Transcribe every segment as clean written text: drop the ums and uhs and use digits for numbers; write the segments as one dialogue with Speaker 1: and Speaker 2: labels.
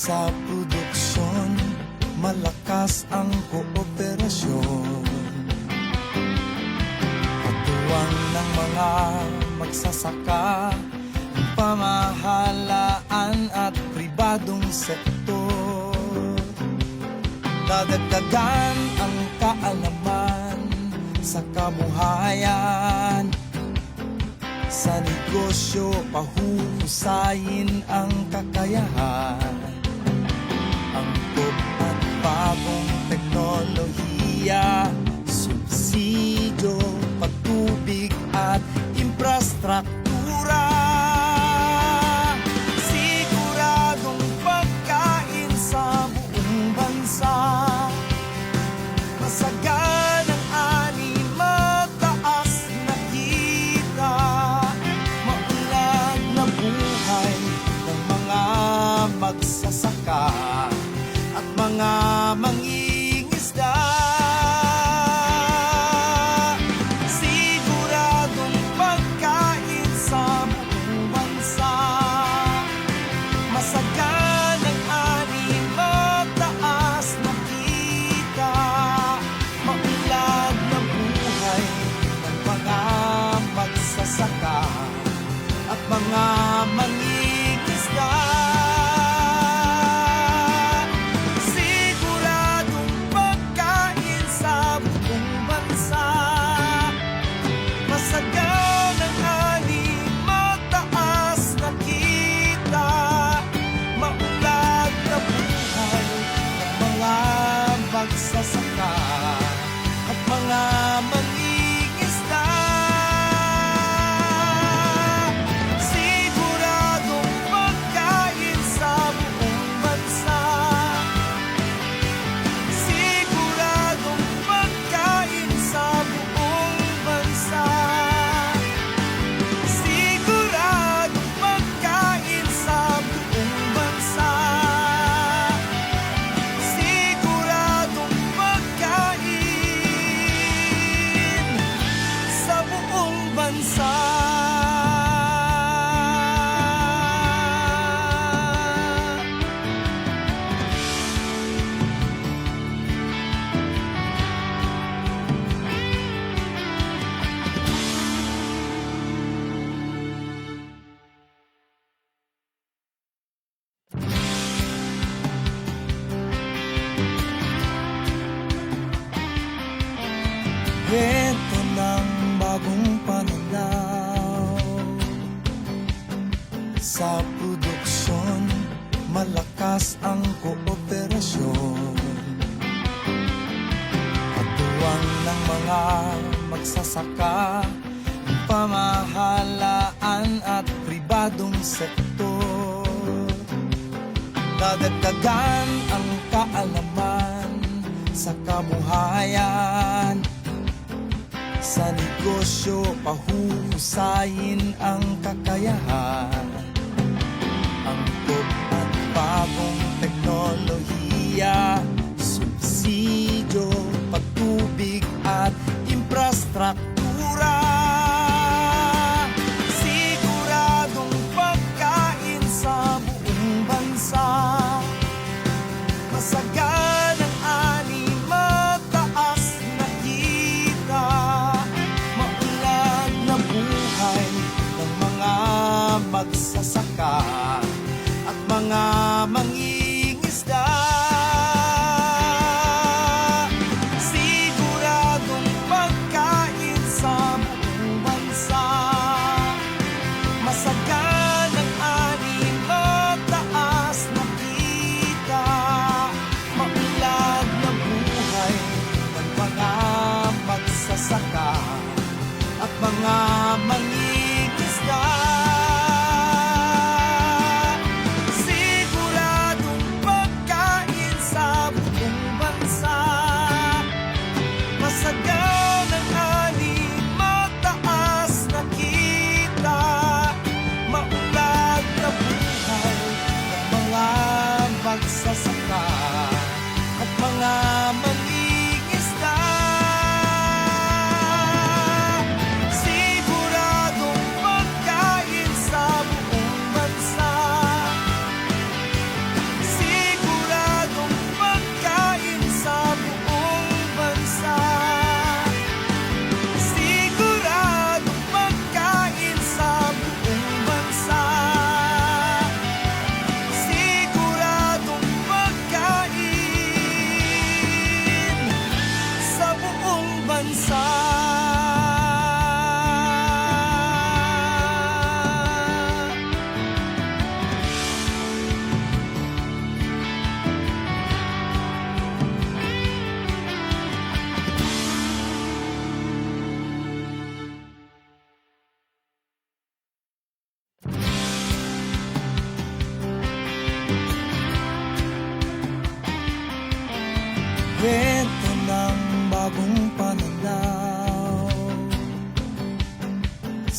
Speaker 1: Sa produksyon, malakas ang kooperasyon. Katuwang ng mga magsasaka, pamahalaan at pribadong sektor. Dadagdagan ang kaalaman sa kabuhayan. Sa negosyo, pahuhusayin ang kakayahan. Angkop at bagong teknolohiya, subsidyo, patubig at infrastruktura. Siguradong pagkain sa buong bansa. Masaganang ani, mataas na kita. Maunlad na buhay ng mga magsasaka at mga mangingisda. Siguradong pagkain sa buong bansa. Masaganang ani, mataas na kita. Maunlad na buhay ng mga magsasaka at mga mangingisda. Siguradong pagkain sa buong bansa. Masaganang ani, mataas na kita. Maunlad na buhay ng mga magsasaka at mga mangingisda. Siguradong pagkain sa buong bansa. Siguradong pagkain sa buong bansa. Siguradong pagkain sa buong bansa. Siguradong pagkain sa buong bansa. Ito ng bagong pananaw. Sa produksyon, malakas ang kooperasyon. Katuwang ng mga magsasaka, pamahalaan at pribadong sektor. Dadagdagan ang kaalaman sa kabuhayan. Sa negosyo, pahuhusayin ang kakayahan. Angkop at bagong teknolohiya, subsidyo, patubig at infrastruktura. Siguradong pagkain sa buong bansa. Masaganang ani, mataas na kita. Maunlad na buhay ng mga magsasaka at mga mangingisda. Siguradong pagkain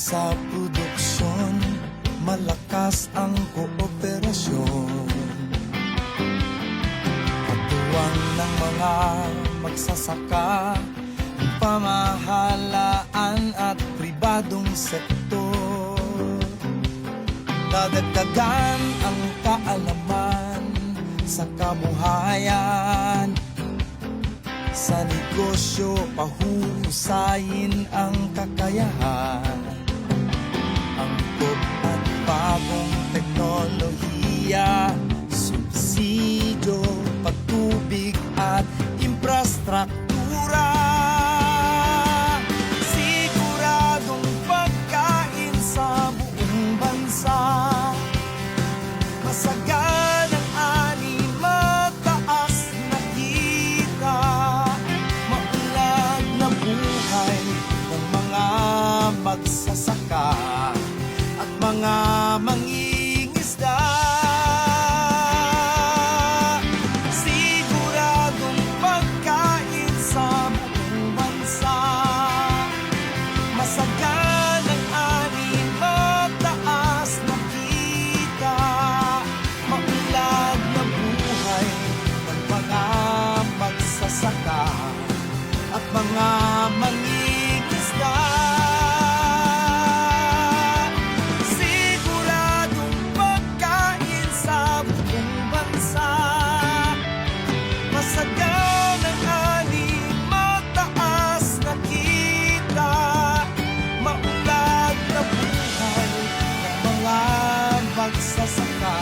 Speaker 1: Sa produksyon, malakas ang kooperasyon. Katuwang ng mga magsasaka, pamahalaan at pribadong sektor. Dadagdagan ang kaalaman sa kabuhayan. Sa negosyo, pahuhusayin ang kakayahan. Angkop at bagong teknolohiya, subsidyo, patubig at infrastruktura. Siguradong pagkain sa buong bansa. Masaganang ani, mataas na kita. Maunlad na buhay ng mga magsasaka at mga mangingisda. Siguradong pagkain sa buong bansa. Masaganang ani, mataas na kita. Maunlad na buhay ng mga magsasaka at mga mangingisda. Siguradong pagkain sa buong bansa. Masaganang ani, mataas na kita. Maunlad na buhay ng mga magsasaka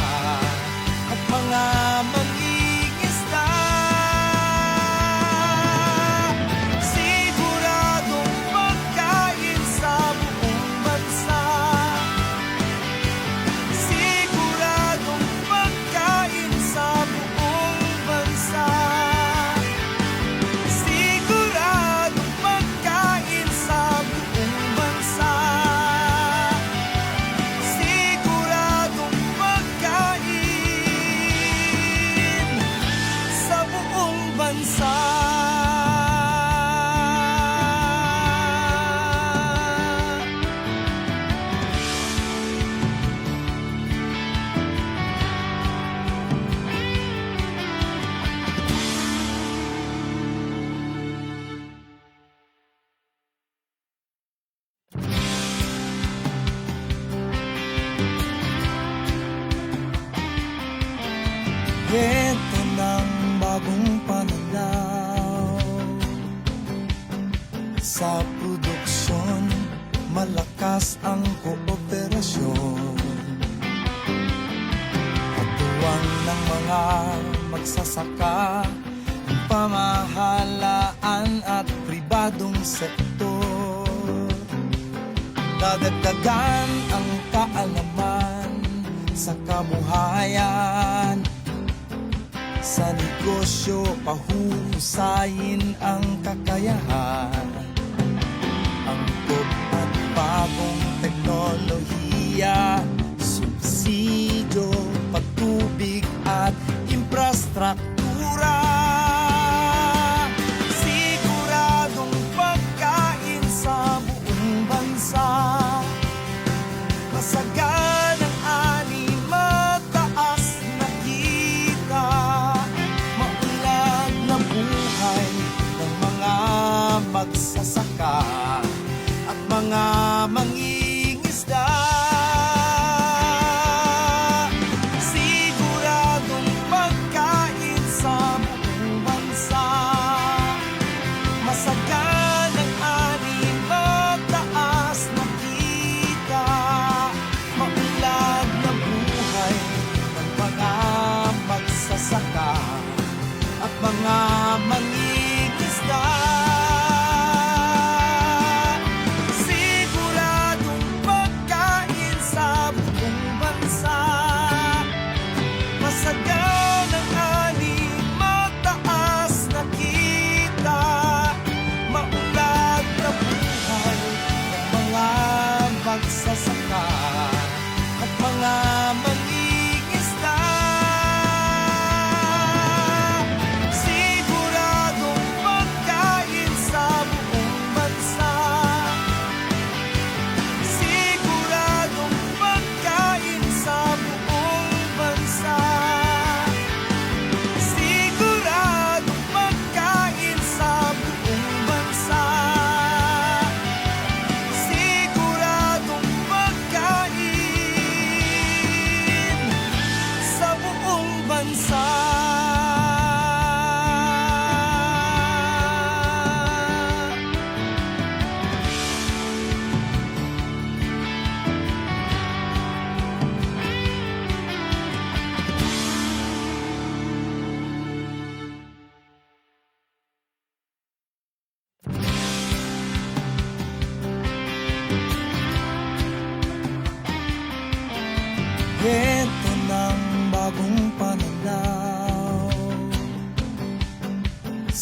Speaker 1: at mga mangingisda. Siguradong pagkain sa buong bansa. Siguradong pagkain sa buong bansa. Siguradong pagkain sa buong bansa. Siguradong pagkain sa buong bansa. Ito ng bagong pananaw. Sa produksyon, malakas ang kooperasyon. Katuwang ng mga magsasaka, pamahalaan at pribadong sektor. Dadagdagan ang kaalaman sa kabuhayan. Sa negosyo, pahuhusayin ang kakayahan. Angkop at bagong teknolohiya, subsidyo, patubig at infrastruktura. Siguradong pagkain sa buong bansa. Masaganang ani, mataas na kita. Maunlad na buhay ng mga magsasaka at mga mangingisda.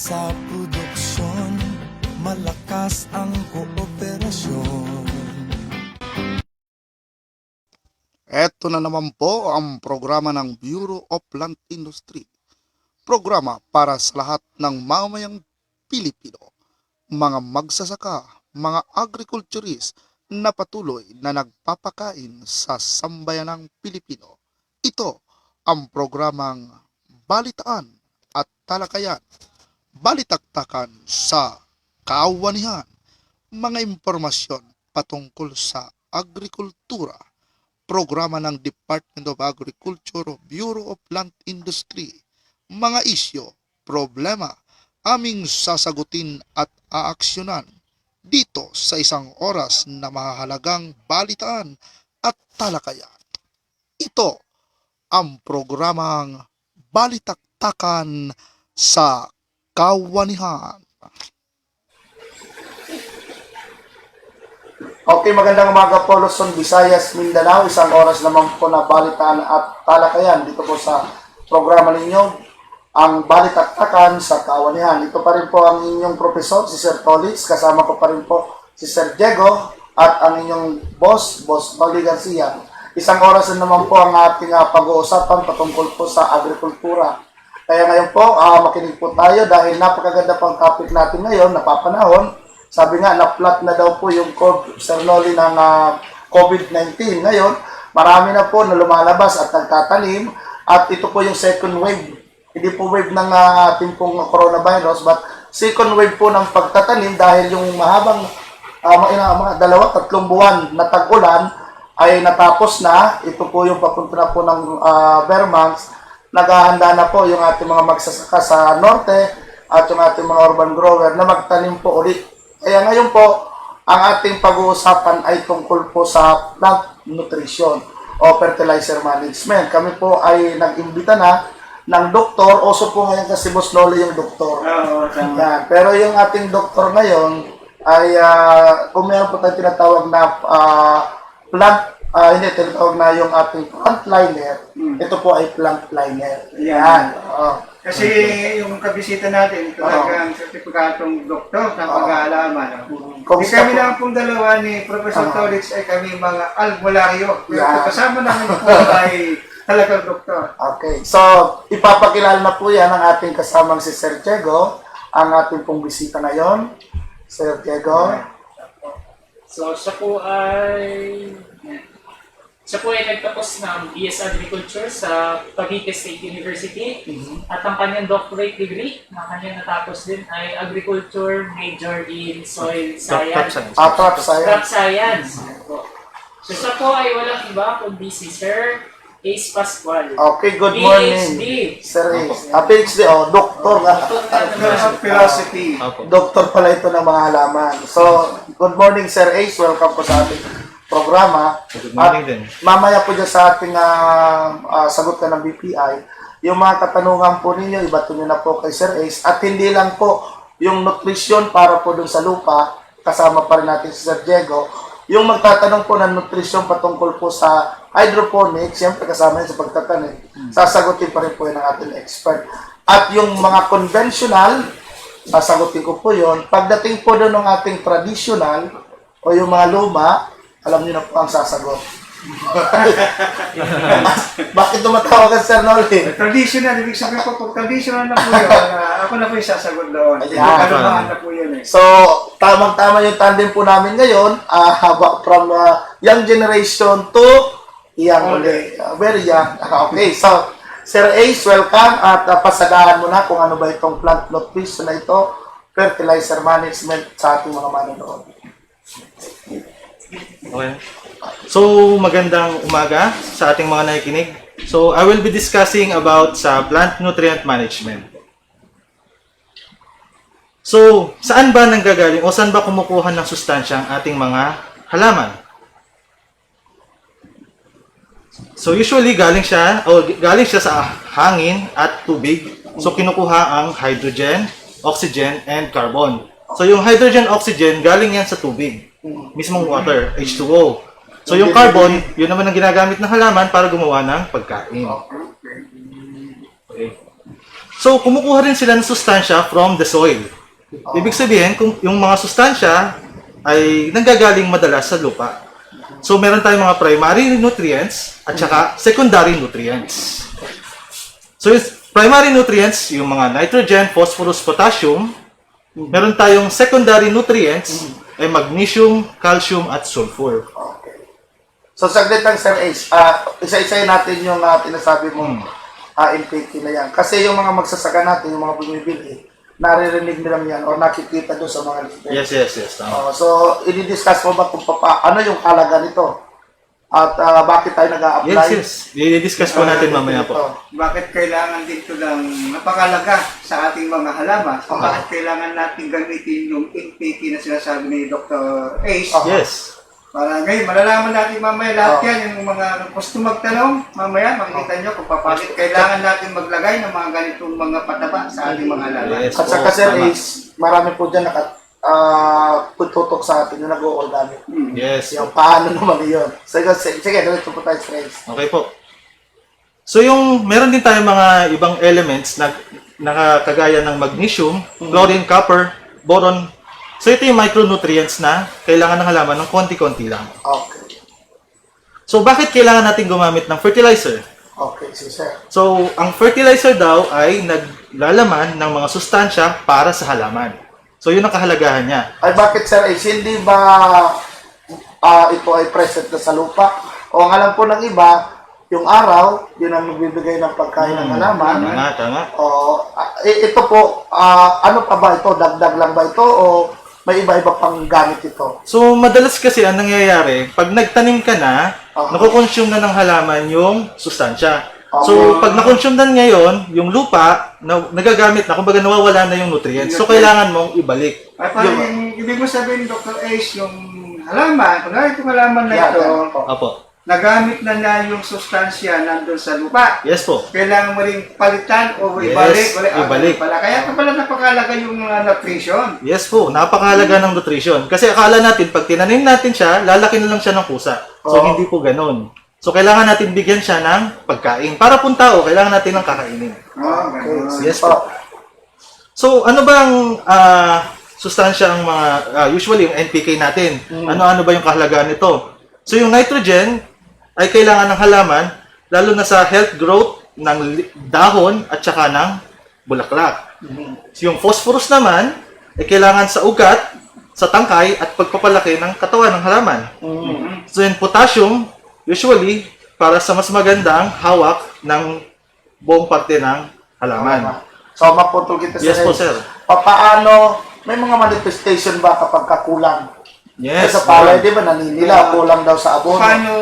Speaker 1: Sa produksyon, malakas ang kooperasyon.
Speaker 2: Ito na naman po ang programa ng Bureau of Land Industry. Programa para sa lahat ng mamayang Pilipino, mga magsasaka, mga agriculturist na patuloy na nagpapakain sa sambayanang Pilipino. Ito ang programang Balitaan at Talakayan, Balitaktakan sa Kaawanihan, mga impormasyon patungkol sa agrikultura, programa ng Department of Agriculture o Bureau of Land Industry, mga isyo, problema, aming sasagutin at aaksyonan dito sa isang oras na mahalagang balitaan at talakayan. Ito ang programang Balitaktakan sa Kaawanihan. Okay, magandang umaga po Luzon, Visayas, Mindanao. Isang oras naman po na balitaan at talakayan dito po sa programa ninyo, ang Balitaktakan sa Kaawanihan. Ito pa rin po ang inyong profesor, si Sir Tolis. Kasama ko pa rin po si Sir Diego at ang inyong Boss Toli Garcia. Isang oras na naman po ang ating pag-uusapan patungkol po sa agrikultura. Kaya ngayon po, makinig po tayo dahil napakaganda pang topic natin ngayon, napapanahon. Sabi nga, na-flat na daw po yung curve, Sir Noli, ng COVID-19. Ngayon, marami na po na lumalabas at nagtatanim. At ito po yung second wave. Hindi po wave ng ating pong coronavirus, but second wave po ng pagtatanim dahil yung mahabang mga 2-3 buwan na tag-ulan ay natapos na. Ito po yung papunta na po ng Vermont. Naghahanda na po yung ating mga magsasaka sa norte at yung ating mga urban grower na magtanim po ulit. Kaya ngayon po, ang ating pag-uusapan ay tungkol po sa plant nutrition o fertilizer management. Kami po ay nag-imbita na ng doktor. Oso po ngayon kasi Boss Lolo yung doktor. Yan. Pero yung ating doktor ngayon ay kung meron po tayong tinatawag na tinatawag na yung ating frontliner. Ito po ay plant liner. Yan.
Speaker 3: Kasi yung kabisita natin, talagang sertipikatong doktor ng pag-aalaman. Di kami lang pong dalawa ni Professor Tolix ay kami mga albularyo. Pero kasama namin po ay talagang doktor.
Speaker 1: Okay. So, ipapakilala na po yan ang ating kasamang si Sir Diego, ang ating pong bisita ngayon. Sir Diego.
Speaker 4: So, siya po ay nagtapos ng BS Agriculture sa Cavite State University at ang kanyang doctorate degree na kanyang natapos din ay Agriculture major in Soil Science.
Speaker 1: Crop science.
Speaker 4: Crop Science. So, siya po ay walang iba kundi si Sir Ace Pascual.
Speaker 1: Okay, good morning.
Speaker 4: PhD.
Speaker 1: Sir Ace. PhD, doktor nga.
Speaker 3: Philosophy.
Speaker 1: Doktor pala ito ng mga halaman. So, good morning Sir Ace. Welcome po sa ating programa.
Speaker 5: Good morning din.
Speaker 1: Mamaya po dyan sa ating sagot ka ng BPI, yung mga katanungan po ninyo, ibato nyo na po kay Sir Ace. At hindi lang po yung nutrition para po dun sa lupa, kasama pa rin natin si Sir Diego. Yung magtatanong po ng nutrition patungkol po sa hydroponics, siyempre kasama yun sa pagtatanim, sasagutin pa rin po yun ng ating expert. At yung mga conventional, sasagutin ko po yun. Pagdating po doon ng ating traditional o yung mga luma, alam niyo na po ang sasagot. Bakit tumatawa ka, Sir Noli?
Speaker 3: Traditional, ibig sabihin po, pag traditional na po yun, ako na po yung sasagot doon.
Speaker 1: Ayan.
Speaker 3: Kalumaan na po yun eh.
Speaker 1: So, tamang-tama yung tandem po namin ngayon, from young generation to young, very young. Okay, so, Sir Ace, welcome at pasadahan mo na kung ano ba itong plant nutrition na ito, fertilizer management sa ating mga manonood.
Speaker 5: Okay. So, magandang umaga sa ating mga nakikinig. So, I will be discussing about sa plant nutrient management. So, saan ba nanggagaling o saan ba kumukuha ng sustansya ang ating mga halaman? So, usually galing siya sa hangin at tubig. So, kinukuha ang hydrogen, oxygen, and carbon. So, yung hydrogen, oxygen, galing yan sa tubig. Mismong water, H2O. So, yung carbon, yun naman ang ginagamit ng halaman para gumawa ng pagkain. Okay. So, kumukuha rin sila ng sustansya from the soil. Ibig sabihin, kung yung mga sustansya ay nanggagaling madalas sa lupa. So, meron tayong mga primary nutrients at saka secondary nutrients. So, yung primary nutrients, yung mga nitrogen, phosphorus, potassium. Meron tayong secondary nutrients, ay magnesium, calcium, at sulfur.
Speaker 1: Okay. So, saglit lang, Sir Ace. Isa-isayin natin yung tinasabi mong NPK na yan. Kasi yung mga magsasaka natin, yung mga bumibili, naririnig nila yan o nakikita doon sa mga lister.
Speaker 5: Yes. Tama.
Speaker 1: So, i-discuss mo ba kung ano yung halaga nito? At bakit tayo nag-a-apply?
Speaker 5: Yes. I-discuss po natin mamaya po.
Speaker 3: Bakit kailangan dito ng napakalaga sa ating mga halaman? Bakit kailangan natin gamitin yung NPK na sinasabi ni Dr. Ace?
Speaker 5: Yes.
Speaker 3: Para ngayon, malalaman natin mamaya lahat yan, yung mga gusto magtanong, mamaya makikita nyo kung bakit kailangan natin maglagay ng mga ganitong mga pataba sa ating mga halaman.
Speaker 5: Yes.
Speaker 1: At saka, Sir
Speaker 5: Tama.
Speaker 1: Ace, marami po dyan tutok sa atin yung nag-o-organic.
Speaker 5: Yes.
Speaker 1: Yung paano naman yun. Sige, dito po tayo, Sir Ace.
Speaker 5: Okay po. So yung meron din tayong mga ibang elements na nakakagaya ng magnesium, chlorine, copper, boron. So ito yung micronutrients na kailangan ng halaman ng konti-konti lang.
Speaker 1: Okay.
Speaker 5: So bakit kailangan natin gumamit ng fertilizer?
Speaker 1: Okay, si Sir.
Speaker 5: So ang fertilizer daw ay naglalaman ng mga sustansya para sa halaman. So yun ang kahalagahan niya.
Speaker 1: Ay, bakit, Sir Ace? Hindi ba ito ay present na sa lupa? O ang alam po ng iba, yung araw, yun ang nagbibigay ng pagkain ng halaman.
Speaker 5: Tama.
Speaker 1: O, ito po, ano pa ba ito? Dagdag lang ba ito? O may iba-iba pang gamit ito?
Speaker 5: So madalas kasi ang nangyayari, pag nagtanim ka na, nakukonsume na ng halaman yung sustansya. So, pag na-consume na ngayon, yung lupa, nagagamit na, kumbaga nawawala na yung nutrients. So, kailangan mong ibalik.
Speaker 3: Ay, parang yung ibig mo sabihin, Dr. Ace, yung halaman, kung itong halaman na ito,
Speaker 5: Opo.
Speaker 3: nagamit na yung sustansya nandun sa lupa.
Speaker 5: Yes po.
Speaker 3: Kailangan mo rin palitan o
Speaker 5: Yes,
Speaker 3: ibalik.
Speaker 5: ibalik.
Speaker 3: Kaya ka pala napakalaga yung nutrition.
Speaker 5: Yes po, napakahalaga ng nutrition. Kasi akala natin, pag tinanim natin siya, lalaki na lang siya ng kusa. So, hindi po ganun. So, kailangan natin bigyan siya ng pagkain. Para pong tao, kailangan natin ng kakainin. Yes po. So, ano bang sustansya ang mga, usually yung NPK natin? Ano-ano ba yung kahalagahan nito? So, yung nitrogen ay kailangan ng halaman, lalo na sa health growth ng dahon at saka ng bulaklak. So, yung phosphorus naman ay kailangan sa ugat, sa tangkay at pagpapalaki ng katawan ng halaman. So, yung potassium, usually, para sa mas magandang hawak ng buong parte ng halaman.
Speaker 1: So, maputol kita,
Speaker 5: Yes po, sir.
Speaker 1: Paano, may mga manifestation ba kapag kakulang?
Speaker 5: Yes.
Speaker 1: Sa palay, di ba, naninila, kulang daw sa abono.
Speaker 3: Paano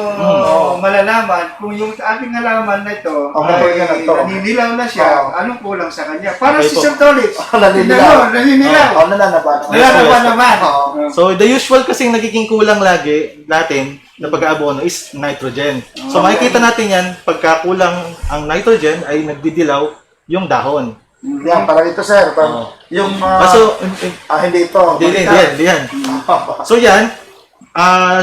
Speaker 3: malalaman kung yung ating halaman na ito ay naninilaw na siya, anong kulang sa kanya? Para
Speaker 5: Okay
Speaker 3: si
Speaker 5: po.
Speaker 3: Sir Tolit, naninilaw.
Speaker 1: Nananaban.
Speaker 3: Nananaban naman.
Speaker 5: So, the usual kasing nagiging kulang lagi natin na pag-aabono is nitrogen. So, makikita natin yan, pagka kulang ang nitrogen ay nagdidilaw yung dahon.
Speaker 1: Yan, parang ito, sir. Yung, hindi ito.
Speaker 5: Hindi yan. So, yan,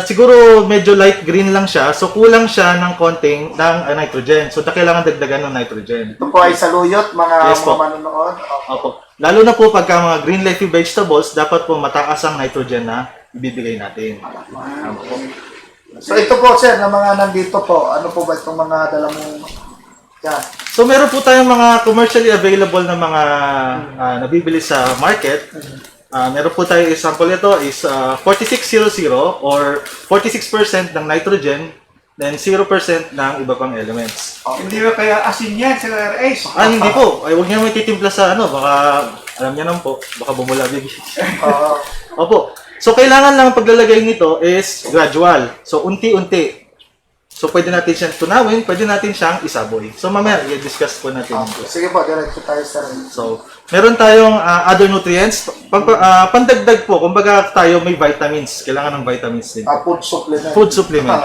Speaker 5: siguro medyo light green lang siya. So, kulang siya ng konting ng nitrogen. So, kailangan dagdagan ng nitrogen.
Speaker 1: Ito po ay saluyot, mga
Speaker 5: Yes po.
Speaker 1: manonood.
Speaker 5: Opo. Lalo na po pagka mga green leafy vegetables, dapat po mataas ang nitrogen na ibibigay natin.
Speaker 1: So, ito po, sir, na mga nandito po. Ano po ba itong mga dala mong... Yan.
Speaker 5: So meron po tayong mga commercially available na mga nabibili sa market. Meron po tayo example ito is 4600 or 46% ng nitrogen, then 0% ng iba pang elements.
Speaker 3: Hindi ba kaya asin yan, Sir Ace?
Speaker 5: Hindi po. Ay, huwag niyo may titimpla sa baka alam niyo naman po, baka bumulabig. Opo. So kailangan lang ang paglalagay nito is gradual. So unti-unti. So, pwede natin siyang tunawin, pwede natin siyang isaboy. So, mamaya, i-discuss po natin.
Speaker 1: Sige po, diretso tayo, sir.
Speaker 5: So, meron tayong other nutrients. Pandagdag po, kumbaga tayo may vitamins. Kailangan ng vitamins din.
Speaker 1: Food supplement.
Speaker 5: Food supplement.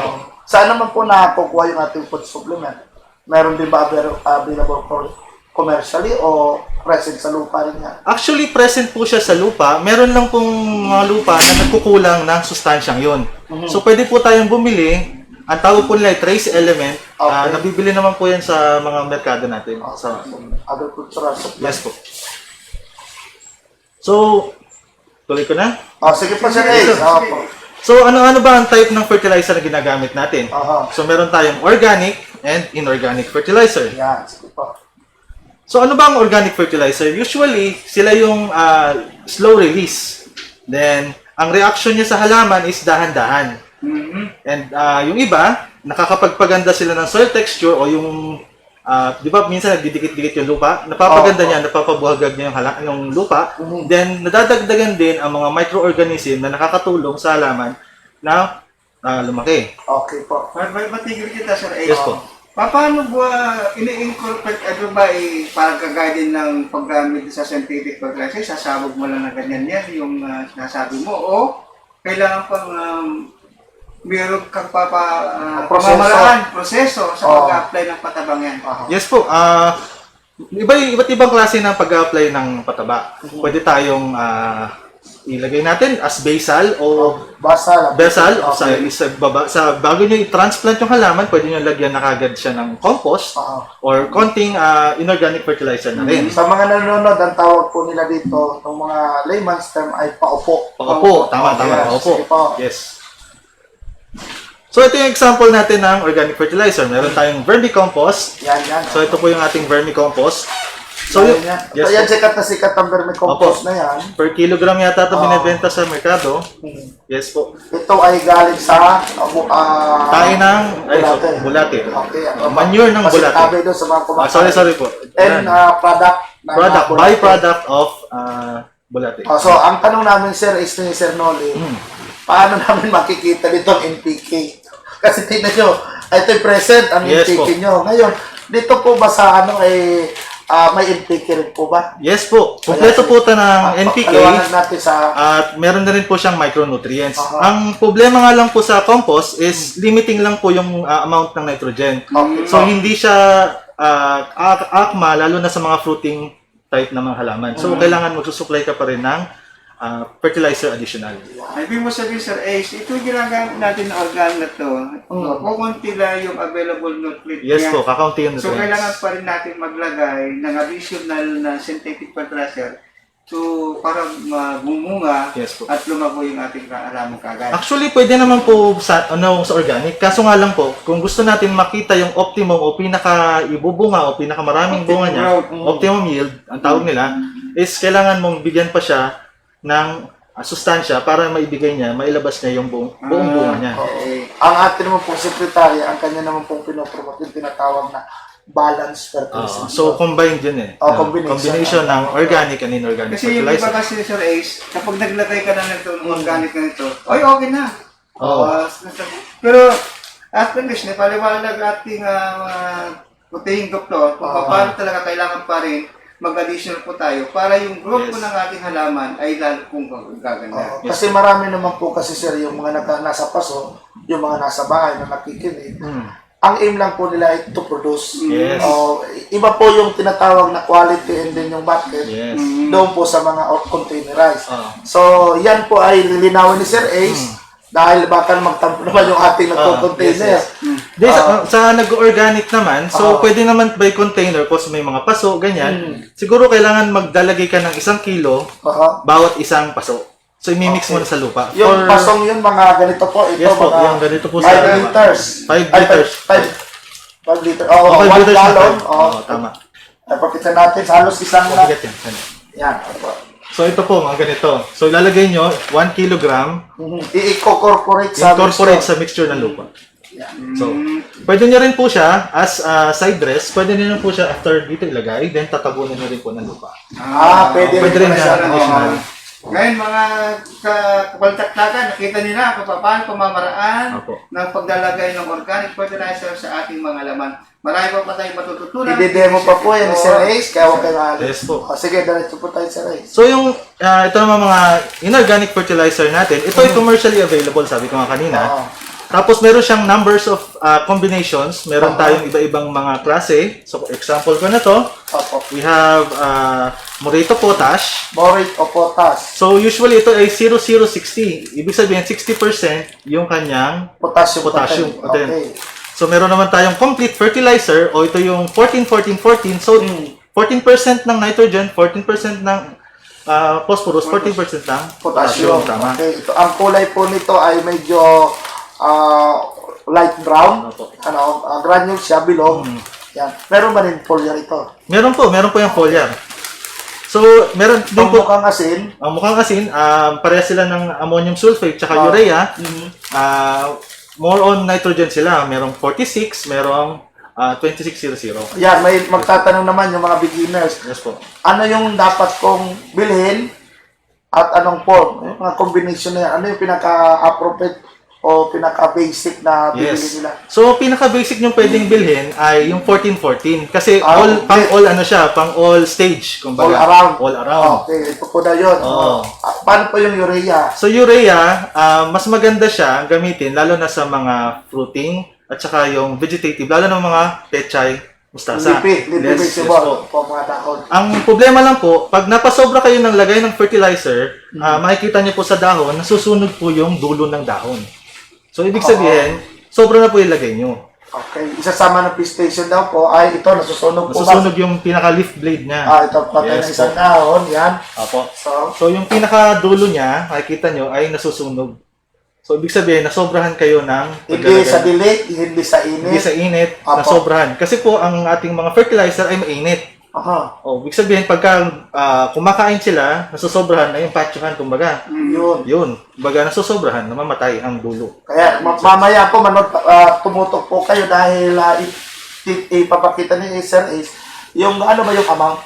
Speaker 1: Saan naman po nakukuha yung ating food supplement? Meron din ba available for commercially o present sa lupa rin yan?
Speaker 5: Actually, present po siya sa lupa. Meron lang pong mga lupa na nagkukulang ng sustansyang yun. So, pwede po tayong bumili Ang tawag po nila ay trace element.
Speaker 1: Okay.
Speaker 5: Nabibili naman po yan sa mga merkado natin.
Speaker 1: Agricultural supply.
Speaker 5: Yes po. So, tuloy ko na.
Speaker 1: Sige po, Sir Ace. Po.
Speaker 5: So, ano ba ang type ng fertilizer na ginagamit natin?
Speaker 1: Aha.
Speaker 5: So, meron tayong organic and inorganic fertilizer.
Speaker 1: Yan, sige po.
Speaker 5: So, ano ba ang organic fertilizer? Usually, sila yung slow release. Then, ang reaction niya sa halaman is dahan-dahan. And yung iba, nakakapagpaganda sila ng soil texture o yung, di ba minsan nagdidikit-dikit yung lupa, napapaganda niya, napapabuhagag niya yung lupa. Then, nadadagdagan din ang mga microorganism na nakakatulong sa halaman na lumaki.
Speaker 1: Okay po.
Speaker 3: Matigil kita, Sir Ace.
Speaker 5: Yes po.
Speaker 3: Paano ba ini-incorporate, parang kagaya din ng paggamit sa synthetic fertilizer, sasabog mo lang na ganyan yan, yung sinasabi mo, o kailangan pang meron kang proseso sa pag-apply ng patabang yan?
Speaker 5: Yes po. Iba't ibang klase ng pag-apply ng pataba. Pwede tayong ilagay natin as basal o
Speaker 1: Basal.
Speaker 5: sa bago nyo i-transplant yung halaman, pwede nyo lagyan na kagad siya ng compost or konting inorganic fertilizer na rin.
Speaker 1: Sa mga nanonood, ang tawag po nila dito, ng mga layman's term ay paupo.
Speaker 5: Paupo, tama,
Speaker 1: Yes,
Speaker 5: paupo.
Speaker 1: sige po.
Speaker 5: Yes. So ito yung example natin ng organic fertilizer. Meron tayong vermicompost.
Speaker 1: Yan.
Speaker 5: So ito po yung ating vermicompost. So
Speaker 1: yan,
Speaker 5: yung,
Speaker 1: yan.
Speaker 5: yes
Speaker 1: Yan,
Speaker 5: po.
Speaker 1: sikat na sikat ang vermicompost
Speaker 5: Opo.
Speaker 1: na yan.
Speaker 5: Per kilogram yata ito binibenta sa merkado. Yes po.
Speaker 1: Ito ay galing sa
Speaker 5: Tayo ng bulate.
Speaker 1: Okay.
Speaker 5: Manure ng
Speaker 1: Kasi
Speaker 5: bulate.
Speaker 1: tabi doon sa mga kumakain.
Speaker 5: Sorry po.
Speaker 1: And product. ng bulate.
Speaker 5: Byproduct of bulate.
Speaker 1: So, ang tanong namin, sir, is ni Sir Noli, paano namin makikita dito ang NPK? Kasi tingnan nyo, ito yung present, ang
Speaker 5: Yes
Speaker 1: NPK
Speaker 5: po.
Speaker 1: nyo. Ngayon, dito po ba sa may NPK rin po ba?
Speaker 5: Yes po. Kompleto po ito ng NPK.
Speaker 1: Paliwanag natin sa...
Speaker 5: At meron na rin po siyang micronutrients.
Speaker 1: Aha.
Speaker 5: Ang problema nga lang po sa compost is limiting lang po yung amount ng nitrogen.
Speaker 1: Okay.
Speaker 5: So hindi siya akma lalo na sa mga fruiting type na mga halaman. So kailangan magsusupply ka pa rin ng fertilizer additional.
Speaker 3: Ibig mo sabihin, Sir Ace, ito yung ginagamit natin na organ na to, kukunti lang yung available nutrient
Speaker 5: Yes
Speaker 3: niya.
Speaker 5: po, kakaunti yung
Speaker 3: So,
Speaker 5: nutrients.
Speaker 3: kailangan pa rin natin maglagay ng additional na synthetic fertilizer para magumunga
Speaker 5: Yes po.
Speaker 3: at lumago yung ating halaman kagad.
Speaker 5: Actually, pwede naman po sa organic. Kaso nga lang po, kung gusto natin makita yung optimum o pinaka-ibubunga o pinaka-maraming bunga niya, optimum yield, ang tawag nila, is kailangan mong bigyan pa siya ng sustansya para maibigay niya, mailabas niya yung buong bunga niya.
Speaker 3: Okay.
Speaker 1: Ang atin naman pong sekretary, ang kanya naman pong pinopromote yung tinatawag na balanced fertilization.
Speaker 5: So, combined yun eh.
Speaker 1: Combination.
Speaker 5: ng organic and inorganic
Speaker 3: Kasi yung iba
Speaker 5: fertilizer.
Speaker 3: kasi, Sir Ace, kapag naglagay ka na nito ng organic na ito, ay okay na.
Speaker 5: Oo.
Speaker 3: Pero at least, napaliwanag ating putihing doktor kung paano talaga kailangan pa rin mag-additional po tayo para yung growth po ng ating halaman ay lalo pong gaganda.
Speaker 1: Kasi marami naman po kasi, sir, yung mga nasa paso, yung mga nasa bahay na nakikinig, ang aim lang po nila ay to produce.
Speaker 5: Yes.
Speaker 1: Iba po yung tinatawag na quality and then yung market
Speaker 5: Yes.
Speaker 1: doon po sa mga containerized.
Speaker 5: Oo.
Speaker 1: So, yan po ay lilinawin ni Sir Ace dahil baka magtampo naman yung ating nagko-container.
Speaker 5: Di, sa nag-organic naman, so pwede naman by container kasi may mga paso, ganyan. Siguro kailangan magdalagay ka ng 1 kilo bawat isang paso. So, imimix mo na sa lupa.
Speaker 1: Yung pasong yun, mga ganito po. Ito,
Speaker 5: Yes po,
Speaker 1: mga
Speaker 5: yung ganito po
Speaker 1: 5
Speaker 5: sa
Speaker 1: liters.
Speaker 5: 5 liters.
Speaker 1: 5 liters.
Speaker 5: 5
Speaker 1: 1
Speaker 5: liters na
Speaker 1: gallon.
Speaker 5: tayo. Oo, tama.
Speaker 1: Ay, pakita natin. Halos isang na.
Speaker 5: Mabigat yan.
Speaker 1: Yan.
Speaker 5: So, ito po, mga ganito. So, ilalagay nyo 1 kilogram,
Speaker 1: I-incorporate
Speaker 5: sa mixture ng lupa. So, pwede nyo rin po siya as side dress, pwede nyo rin po siya after dito ilagay, then tatabunan nyo rin po ng lupa.
Speaker 1: Pwede
Speaker 5: Pwede rin
Speaker 1: rin
Speaker 5: yan, additional.
Speaker 3: Ngayon mga kapaltaktakan, nakita nila kung paano pamamaraan
Speaker 5: Opo.
Speaker 3: ng paglalagay ng organic fertilizer sa ating mga laman. Marami pa tayong matututunan.
Speaker 1: I-demo pa po yan ni Sir Ace, kaya huwag kayo maalis.
Speaker 5: Yes po.
Speaker 1: Sige, diretso po tayo Sir Ace.
Speaker 5: So, yung ito naman mga inorganic fertilizer natin, ito ay commercially available, sabi ko nga kanina. Tapos meron siyang numbers of combinations. Meron tayong iba-ibang mga klase. So example ko na to. We have Moreto Potash.
Speaker 1: Borate o potas.
Speaker 5: So usually ito ay 0060. Ibig sabihin 60% yung kanyang
Speaker 1: Potassium.
Speaker 5: content.
Speaker 1: Okay.
Speaker 5: So meron naman tayong complete fertilizer o ito yung 14-14-14. So 14% ng nitrogen, 14% ng phosphorus, 14% ng
Speaker 1: Potassium.
Speaker 5: Tama.
Speaker 1: Okay. Ito, ang kulay po nito ay medyo light brown.
Speaker 5: Opo.
Speaker 1: Granule siya, bilog. Yan. Meron ba rin foliar ito?
Speaker 5: Meron po yung foliar. So meron din
Speaker 1: Ang
Speaker 5: po
Speaker 1: mukhang asin.
Speaker 5: ang mukhang asin, parehas sila ng ammonium sulfate tsaka urea. More on nitrogen sila. Merong 46, merong 2600.
Speaker 1: Yan, may magtatanong naman yung mga beginners.
Speaker 5: Yes po.
Speaker 1: Ano yung dapat kong bilhin at anong form? Yung mga combination na yan. Ano yung pinaka-appropriate o pinaka-basic na bibili
Speaker 5: Yes.
Speaker 1: nila?
Speaker 5: So pinaka-basic nyo pwedeng bilhin ay yung 14-14 kasi
Speaker 1: Okay.
Speaker 5: pang all stage, kumbaga.
Speaker 1: All around.
Speaker 5: All around.
Speaker 1: Okay, ito po na yun.
Speaker 5: Oo.
Speaker 1: Paano po yung urea?
Speaker 5: So urea, mas maganda siya gamitin lalo na sa mga fruiting at saka yung vegetative, lalo na mga pechay, mustasa.
Speaker 1: Lipi
Speaker 5: Yes,
Speaker 1: vegetable
Speaker 5: po.
Speaker 1: po mga dahon.
Speaker 5: Ang problema lang po, pag napasobra kayo ng lagay ng fertilizer, makikita niyo po sa dahon, nasusunog po yung dulo ng dahon. So ibig sabihin, sobra na po ilagay niyo.
Speaker 1: Okay, isasama ng pistation daw po ay ito, nasusunog po ba?
Speaker 5: Nasusunog yung pinaka-leaf blade niya.
Speaker 1: Ito patay
Speaker 5: Yes
Speaker 1: ng isang
Speaker 5: po.
Speaker 1: dahon, yan.
Speaker 5: Apo.
Speaker 1: So,
Speaker 5: So yung pinaka-dulo niya, makikita nyo, ay nasusunog. So ibig sabihin, nasobrahan kayo ng
Speaker 1: hindi sa dilig, hindi sa
Speaker 5: hindi
Speaker 1: init.
Speaker 5: sa init,
Speaker 1: Apo.
Speaker 5: nasobrahan. Kasi po, ang ating mga fertilizer ay mainit.
Speaker 1: Aha,
Speaker 5: O, ibig sabihin, pagka kumakain sila, nasosobrahan na yung patsuhan, kumbaga.
Speaker 1: yun.
Speaker 5: Yun, kumbaga nasosobrahan, namamatay ang dulo.
Speaker 1: Kaya mamaya po tumutok po kayo dahil ipapakita ni Sir Ace yung ano ba yung amount?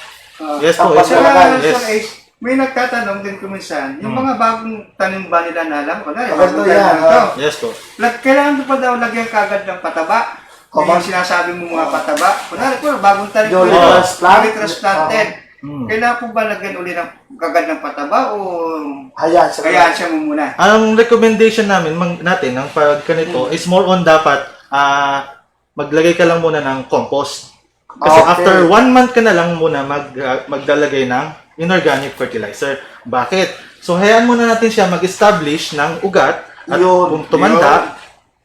Speaker 5: Yes po,
Speaker 1: Tapos
Speaker 5: yes po.
Speaker 1: wala
Speaker 3: Sir
Speaker 5: Yes.
Speaker 3: Ace, may nagtatanong din kuminsan, yung mga bagong tanim ba nila na alam ko na, yung
Speaker 1: Ito
Speaker 3: bagong
Speaker 1: yan,
Speaker 3: tanim ito.
Speaker 5: Yes po.
Speaker 3: Kailangan pa daw lagyan kagad ng pataba.
Speaker 1: Oh,
Speaker 3: Yung sinasabi mo mga pataba. Kunwari po, bagong tanim ko.
Speaker 1: Jolly transplant.
Speaker 3: Jolly transplanted. Kailangan po ba lagyan uli ng kagad ng pataba o
Speaker 1: Hayaan sa
Speaker 3: kayaan siya mo muna?
Speaker 5: Ang recommendation natin ng pag ganito is more on dapat maglagay ka lang muna ng compost. Kasi
Speaker 1: Okay.
Speaker 5: after 1 month ka na lang muna magdalagay ng inorganic fertilizer. Bakit? So hayaan muna natin siya mag-establish ng ugat at
Speaker 1: Yun,
Speaker 5: kung tumanda,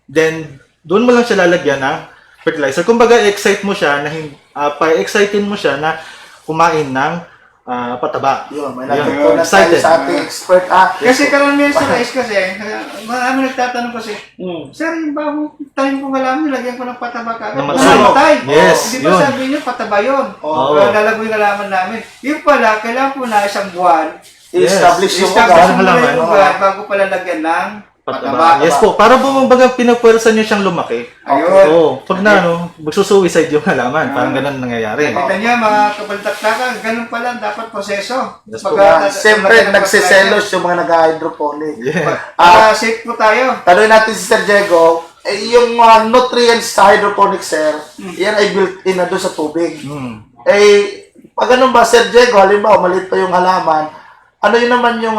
Speaker 5: then doon mo lang siya lalagyan ng fertilizer. Kumbaga, excite mo siya na pa-excitin mo siya na kumain ng pataba.
Speaker 1: Yun, may
Speaker 5: Yun.
Speaker 1: natutunan tayo
Speaker 5: Excited.
Speaker 1: sa ating expert.
Speaker 3: Kasi karamihan sa rice kasi, marami nagtatanong kasi, Sir, yung bagong tanim ko wala mo, nilagyan ko ng pataba kagad.
Speaker 5: Namatay.
Speaker 3: Namatay.
Speaker 5: Yes,
Speaker 3: Di ba
Speaker 5: yun.
Speaker 3: sabi niyo, pataba yun?
Speaker 5: Oo.
Speaker 3: Lalagoy yung halaman namin. Yung pala, kailangan po na isang buwan,
Speaker 1: I-establish yung
Speaker 3: establish
Speaker 1: ugat.
Speaker 3: mo na
Speaker 5: halaman.
Speaker 3: yung ugat bago pala lagyan ng
Speaker 5: Pataba.
Speaker 3: pataba.
Speaker 5: Yes po. Para bumbaga pinapwersa niyo siyang lumaki.
Speaker 3: Ayun.
Speaker 5: Oo. Pag magsusuicide yung halaman. Parang ganun nangyayari.
Speaker 3: Nakita niya mga kabaltaktakan, ganun pala dapat proseso.
Speaker 5: Yes po.
Speaker 1: Siyempre, nagsiselos yung mga nag-hydroponic.
Speaker 5: Yeah.
Speaker 3: Para safe po tayo.
Speaker 1: Tanungin natin si Sir Diego, yung mga nutrients sa hydroponic, sir, yan ay built-in na doon sa tubig. Pag ganun ba, Sir Diego, halimbawa, maliit pa yung halaman, ano yun naman yung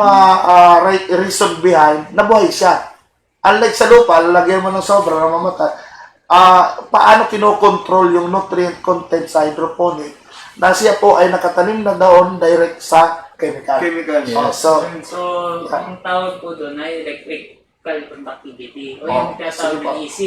Speaker 1: reason behind, nabuhay siya. Unlike sa lupa, lalagyan mo ng sobra na mamatay. Paano kinokontrol yung nutrient content sa hydroponic na siya po ay nakatanim na doon direct sa chemical.
Speaker 3: Chemicals.
Speaker 5: Yes.
Speaker 1: So,
Speaker 4: So, ang tawag po doon ay electrical conductivity o yung tinatawag na EC.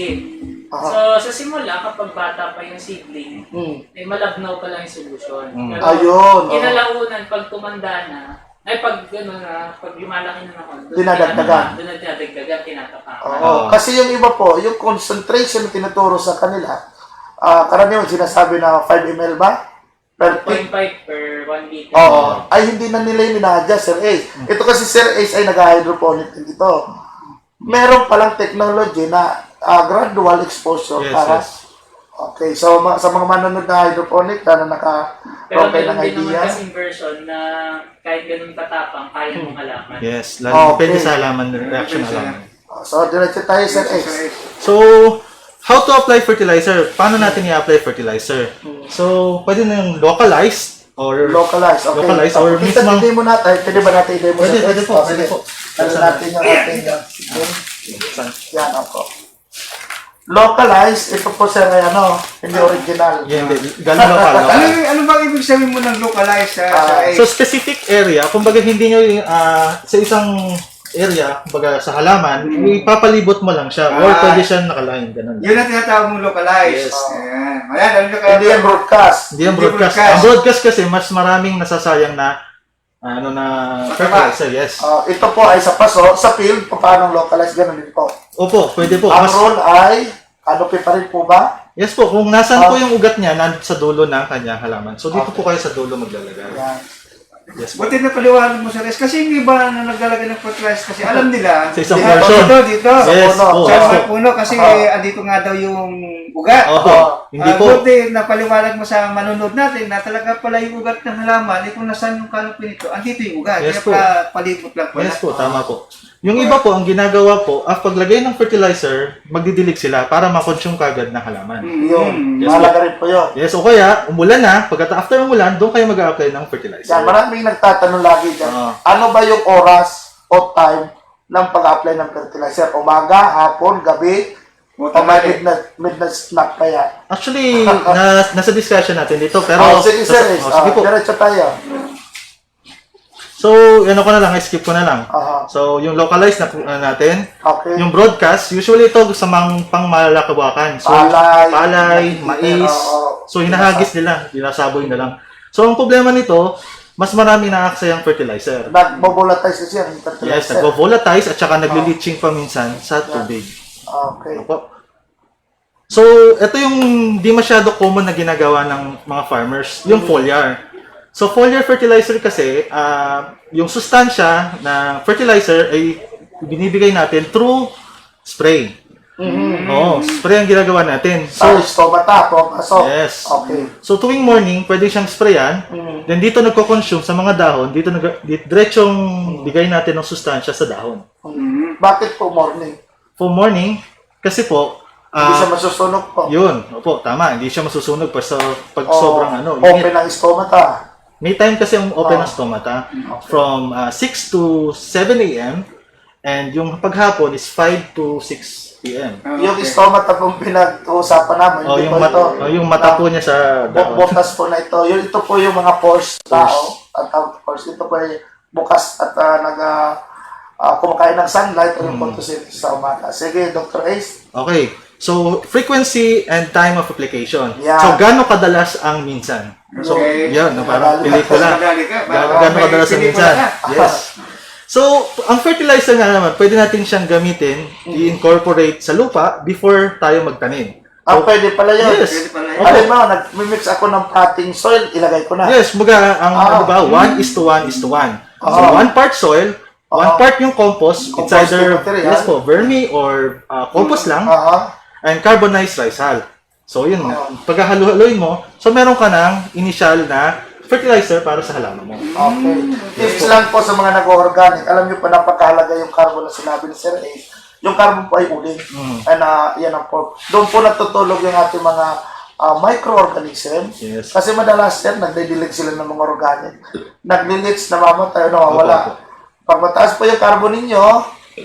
Speaker 4: So, sa simula, kapag bata pa yung seedling, ay malabnaw pa lang yung solution. Pero,
Speaker 1: Ayun, oo.
Speaker 4: kinalaunan, pag tumanda na, ay pag gano'n na, pag lumalaki na ako,
Speaker 1: Dinadagdagan.
Speaker 4: doon na dinadagdagan, tinatapakan.
Speaker 1: Oo. Kasi yung iba po, yung concentration na tinuturo sa kanila, karaniwan sinasabi na 5 ml ba? Per
Speaker 4: 0.5 per 1 liter.
Speaker 1: Oo. Ay, hindi na nila yung ina-adjust, Sir Ace. Ito kasi, Sir Ace, ay nag-hydroponic din ito. Meron palang technology na gradual exposure
Speaker 5: Yes,
Speaker 1: para...
Speaker 5: yes.
Speaker 1: Okay, so sa mga manonood na hydroponic, na
Speaker 4: Pero
Speaker 1: naka-okay ng
Speaker 4: meron din naman
Speaker 1: idea.
Speaker 4: kasing version na kahit ganun katapang, kaya mong halaman.
Speaker 5: Yes. Lalo
Speaker 1: Okay.
Speaker 5: depende sa halaman, reaction ng halaman.
Speaker 1: So, diretso tayo, Sir Ace.
Speaker 5: So, how to apply fertilizer? Paano natin i-apply fertilizer? So, pwede na yung localized or
Speaker 1: Localize, okay.
Speaker 5: Localize or
Speaker 1: Kita
Speaker 5: mismong-
Speaker 1: i-demo natin. Pwede ba natin i-demo
Speaker 5: Pwede,
Speaker 1: Sir
Speaker 5: pwede
Speaker 1: Ace?
Speaker 5: po, pwede
Speaker 1: Sige.
Speaker 5: po.
Speaker 1: Ano natin yung ating yan, ako. Localized, ito po sir ay ano, hindi original.
Speaker 5: Yan, galing lokal.
Speaker 3: Ano ba ibig sabihin mo ng localize sa
Speaker 5: So specific area, kumbaga hindi nyo sa isang area, kumbaga sa halaman, ipapalibot mo lang siya or pwede siya nakaline, ganun.
Speaker 3: Yun ang tinatawag mong localize.
Speaker 5: Yes.
Speaker 3: Ayan. Ayan, alam nyo kaya.
Speaker 1: Hindi yan broadcast.
Speaker 5: Hindi yung broadcast.
Speaker 3: broadcast.
Speaker 5: Ang broadcast kasi mas maraming nasasayang na fertilizer, yes.
Speaker 1: Ito po ay sa paso, sa field, paano localized, ganun din po.
Speaker 5: Opo, pwede po.
Speaker 1: Ang role ay, canopy pa rin po ba?
Speaker 5: Yes po, kung nasan po yung ugat niya, sa dulo ng kanyang halaman. So dito po kayo sa dulo maglalagay.
Speaker 1: Yan.
Speaker 5: Yes po.
Speaker 3: Buti na paliwanag mo sa rest. Kasi yung iba na naglalagay ng fertilizer kasi alam nila.
Speaker 5: Sa isang
Speaker 3: dito,
Speaker 5: portion.
Speaker 3: Dito.
Speaker 5: Yes
Speaker 1: puno.
Speaker 5: po.
Speaker 3: Sa
Speaker 5: Yes
Speaker 3: mga
Speaker 5: po.
Speaker 3: puno kasi andito nga daw yung ugat.
Speaker 5: Opo, hindi po.
Speaker 3: Buti na paliwanag mo sa manunod natin na talaga pala yung ugat ng halaman, kung nasaan yung canopy nito, andito yung ugat.
Speaker 5: Yes
Speaker 3: Kaya
Speaker 5: po.
Speaker 3: palibot lang pala.
Speaker 5: Yes po, tama po. Yung iba po, ang ginagawa po, paglagay ng fertilizer, magdidilig sila para makonsume kagad ng halaman.
Speaker 1: Yun.
Speaker 5: Yes,
Speaker 1: Mahalaga rin po yun.
Speaker 5: Yes, o kaya, umulan na, after umulan, doon kayo mag-a-apply ng fertilizer.
Speaker 1: Yan, maraming nagtatanong lagi dyan.
Speaker 5: Oo.
Speaker 1: Ano ba yung oras o time ng pag-apply ng fertilizer? Umaga, hapon, gabi, o may midnight snack pa yan?
Speaker 5: Actually, nasa discussion natin dito, pero...
Speaker 1: Sige sir,
Speaker 5: sige po.
Speaker 1: diretso tayo.
Speaker 5: So, ano ko na lang, skip ko na lang.
Speaker 1: Aha.
Speaker 5: So, yung localized na natin,
Speaker 1: Okay.
Speaker 5: yung broadcast, usually ito sa pangmalakabakan. So, palay, mais.
Speaker 1: Oo.
Speaker 5: So, hinahagis nila, dinasaboy na lang. So, ang problema nito, mas marami na-aksayang fertilizer.
Speaker 1: Nagbo-volatilize siya.
Speaker 5: Yes, nagvo-volatilize at saka nagli-leaching pa minsan sa tubig.
Speaker 1: Okay.
Speaker 5: Opo. So, ito yung di masyado common na ginagawa ng mga farmers, yung foliar. So, foliar fertilizer kasi, yung sustansya na fertilizer ay binibigay natin through spray. Oo, spray ang ginagawa natin.
Speaker 1: So,
Speaker 5: So,
Speaker 1: stomata po. Pasok.
Speaker 5: yes.
Speaker 1: Okay.
Speaker 5: So, tuwing morning, pwede siyang sprayan. Then, dito nagko-consume sa mga dahon. Dito diretsong bigay natin ng sustansya sa dahon.
Speaker 1: Bakit po morning?
Speaker 5: For morning, kasi po,
Speaker 1: Hindi siya masusunog po.
Speaker 5: yun, opo, tama, hindi siya masusunog pag
Speaker 1: O,
Speaker 5: sobrang ano.
Speaker 1: Open ang stomata.
Speaker 5: May time kasi yung open ng stomata from 6 to 7 a.m. and yung paghapon is 5 to 6 p.m.
Speaker 1: Yung stomata pong pinag-uusapan namin.
Speaker 5: O
Speaker 1: hindi
Speaker 5: yung,
Speaker 1: po ito.
Speaker 5: yung mata po niya sa dahon.
Speaker 1: Bukas po na ito. Ito po yung mga pores tao. At pores. Ito po ay bukas at kumakain ng sunlight o yung photosynthesis sa umaga. Sige, Dr. Ace.
Speaker 5: Okay. So, frequency and time of application.
Speaker 1: Yeah.
Speaker 5: So, gaano kadalas ang minsan? So,
Speaker 3: Okay.
Speaker 5: yan, parang pelikula.
Speaker 3: Madali ka.
Speaker 5: Gaano kadalas ang minsan? Yes. So, ang fertilizer nga naman, pwede natin siyang gamitin, i-incorporate sa lupa before tayo magtanim.
Speaker 1: Pwede pala yun.
Speaker 5: Yes.
Speaker 3: Pwede pala yun.
Speaker 1: Alam mo, nag-mix ako ng potting soil, ilagay ko na.
Speaker 5: Yes, mga ang diba, 1:1:1. So, 1 part soil, 1 part yung compost. It's
Speaker 1: Compost
Speaker 5: either
Speaker 1: material.
Speaker 5: yes po, vermi or compost lang, and carbonized rice hull. So, yun, pagkahalo-haloyin mo, so meron ka ng initial na fertilizer para sa halaman mo.
Speaker 1: Okay. Tips lang po sa mga nag-organic. Alam niyo pa, napakahalaga yung carbon na sinabi ni Sir A. Yung carbon po ay uling. And yan ang po. Doon po natutulog yung ating mga microorganism.
Speaker 5: Yes.
Speaker 1: Kasi madalas yan, nagdidilig sila ng mga organic. Naglilits, namamatay, nawawala. Pag mataas po yung carbon ninyo,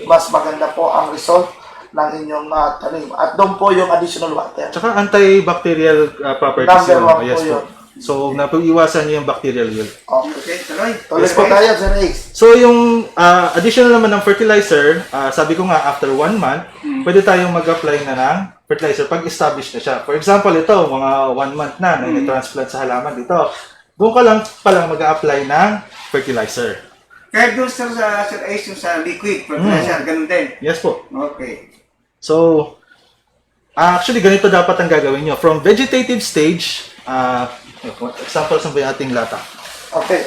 Speaker 1: mas maganda po ang result ng inyong tanim. At doon po yung additional water.
Speaker 5: Tsaka antibacterial properties
Speaker 1: Number
Speaker 5: yun.
Speaker 1: one
Speaker 5: Yes
Speaker 1: po yun.
Speaker 5: So, napag-iwasan niyo yung bacterial yield.
Speaker 1: Okay.
Speaker 3: Okay, tuloy.
Speaker 1: Tuloy po tayo, Sir Ace.
Speaker 5: So, yung additional naman ng fertilizer, sabi ko nga, after 1 month, pwede tayong mag-apply na ng fertilizer pag established na siya. For example, ito, mga 1 month na transplant sa halaman dito. Doon ka lang palang mag-apply ng fertilizer.
Speaker 3: Kaya doon sa Sir Ace yung sa liquid fertilizer, ganun din.
Speaker 5: Yes po.
Speaker 3: Okay.
Speaker 5: So, actually, ganito dapat ang gagawin nyo. From vegetative stage, example, saan ba yung ating lata?
Speaker 1: Okay.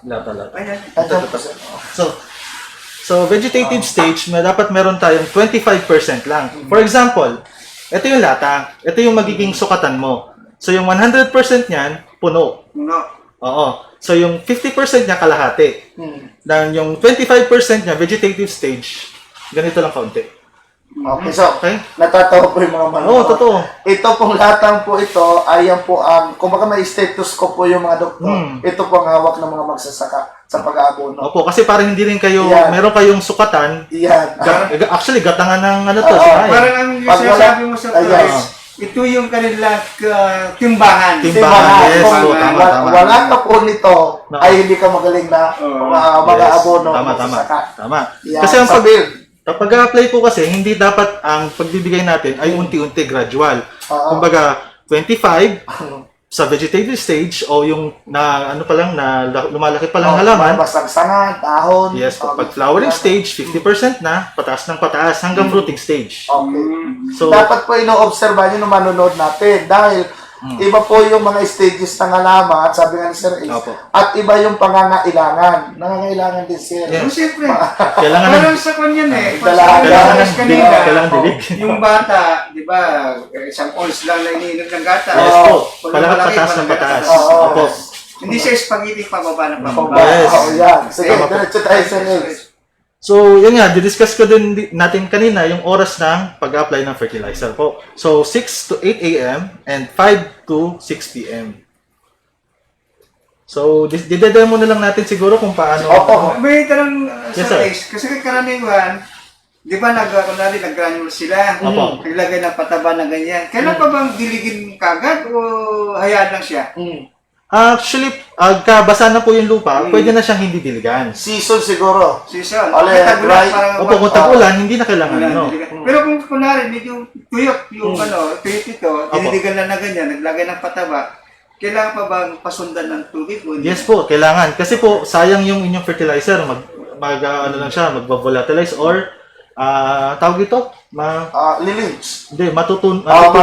Speaker 5: Lata.
Speaker 3: Ayan.
Speaker 1: Nandiyan po, Sir.
Speaker 5: So, vegetative stage, dapat meron tayong 25% lang. For example, ito yung lata. Ito yung magiging sukatan mo. So, yung 100% niyan, puno.
Speaker 3: No.
Speaker 5: Oo. So, yung 50% niya, kalahati. Dan yung 25% niya, vegetative stage, ganito lang kaunti.
Speaker 1: Okay, so,
Speaker 5: Okay?
Speaker 1: natatawa po yung mga manonood.
Speaker 5: Oo, totoo.
Speaker 1: Ito pong latang po ito, ay yan po ang, kumbaga may stethoscope po yung mga doktor. Ito po ang hawak ng mga magsasaka.
Speaker 2: sa pag-aabono.
Speaker 5: Opo, kasi para hindi rin kayo,
Speaker 2: Yan.
Speaker 5: meron kayong sukatan.
Speaker 2: Yan.
Speaker 5: Actually, gatangan ng ano to.
Speaker 2: Oo,
Speaker 5: sinabi.
Speaker 3: Parang ang yung
Speaker 2: Pag wala-
Speaker 3: sinasabi mo sa
Speaker 2: Ayan.
Speaker 3: toys, ito yung kanilang timbangan.
Speaker 5: Timbangan, yes,
Speaker 2: Kung
Speaker 5: po, tama, tama.
Speaker 2: wala ka po nito,
Speaker 5: No.
Speaker 2: ay hindi ka magaling na
Speaker 3: Oo.
Speaker 2: mag-aabono.
Speaker 5: Tama, tama.
Speaker 2: magsasaka.
Speaker 5: Tama.
Speaker 2: Yan,
Speaker 5: Kasi ang
Speaker 2: sa field.
Speaker 5: kapag apply po kasi, hindi dapat ang pagbibigay natin ay unti-unti, gradual.
Speaker 2: Oo.
Speaker 5: Kumbaga, 25 sa vegetative stage o yung na ano pa lang na lumalaki pa lang halaman.
Speaker 2: Masagsangan, dahon.
Speaker 5: Yes, pag flowering stage 50% na, pataas ng pataas hanggang fruiting stage.
Speaker 2: Okay.
Speaker 5: So
Speaker 2: Dapat po ino-observe nyo nung manonood natin dahil iba po yung mga stages ng halaman, sabi nga ni Sir Ace,
Speaker 5: Opo.
Speaker 2: at iba yung pangangailangan. Nangangailangan din Sir.
Speaker 5: Yes.
Speaker 3: Siyempre.
Speaker 5: kailangan
Speaker 3: Parang
Speaker 5: ng
Speaker 3: sa kanyan eh.
Speaker 2: Kailangan
Speaker 3: Pag sabi
Speaker 5: dilig,
Speaker 3: kanina,
Speaker 5: kailangan dilig.
Speaker 3: yung bata, di ba, isang ounce lang na iniinom ng gata.
Speaker 5: Yes po.
Speaker 3: Pag
Speaker 5: Palakad
Speaker 3: malaki,
Speaker 5: pataas ng
Speaker 3: parang
Speaker 5: pataas.
Speaker 2: Oo.
Speaker 5: Opo.
Speaker 3: Hindi siya spaghetti pababa ng pababa.
Speaker 5: Yes.
Speaker 2: Oo, yan. Sige,
Speaker 5: Tama po.
Speaker 2: diretso tayo Sir Ace.
Speaker 5: So, yun nga, didiscuss ko din natin kanina yung oras ng pag-apply ng fertilizer po. So, 6 to 8 a.m. and 5 to 6 p.m. So, didedemo na lang natin siguro kung paano.
Speaker 2: Opo.
Speaker 3: May tanong
Speaker 5: Yes,
Speaker 3: sa
Speaker 5: sir.
Speaker 3: Ace, kasi karaniwan, di ba kunwari nag-granule sila,
Speaker 5: Opo.
Speaker 3: naglagay ng pataba na ganyan. Kailan pa bang diligin kagad o hayaan lang siya?
Speaker 5: Actually, basa na po yung lupa, pwede na siyang hindi diligan.
Speaker 2: Season siguro.
Speaker 3: Season.
Speaker 2: Ole,
Speaker 3: Tag-ulan,
Speaker 2: dry.
Speaker 3: parang
Speaker 5: Opo, kung tag-ulan, hindi na kailangan,
Speaker 3: Wala,
Speaker 5: ano.
Speaker 3: diligan. Pero kung kunwari, medyo tuyok yung tuyok ito, diniligan lang na ganyan, naglagay ng pataba, kailangan pa bang pasundan ng tubig? O hindi?
Speaker 5: Yes po, kailangan. Kasi po, sayang yung inyong fertilizer, ano lang siya, magbavolatilize or, tawag ito,
Speaker 2: Lilims.
Speaker 5: hindi, matutunaw,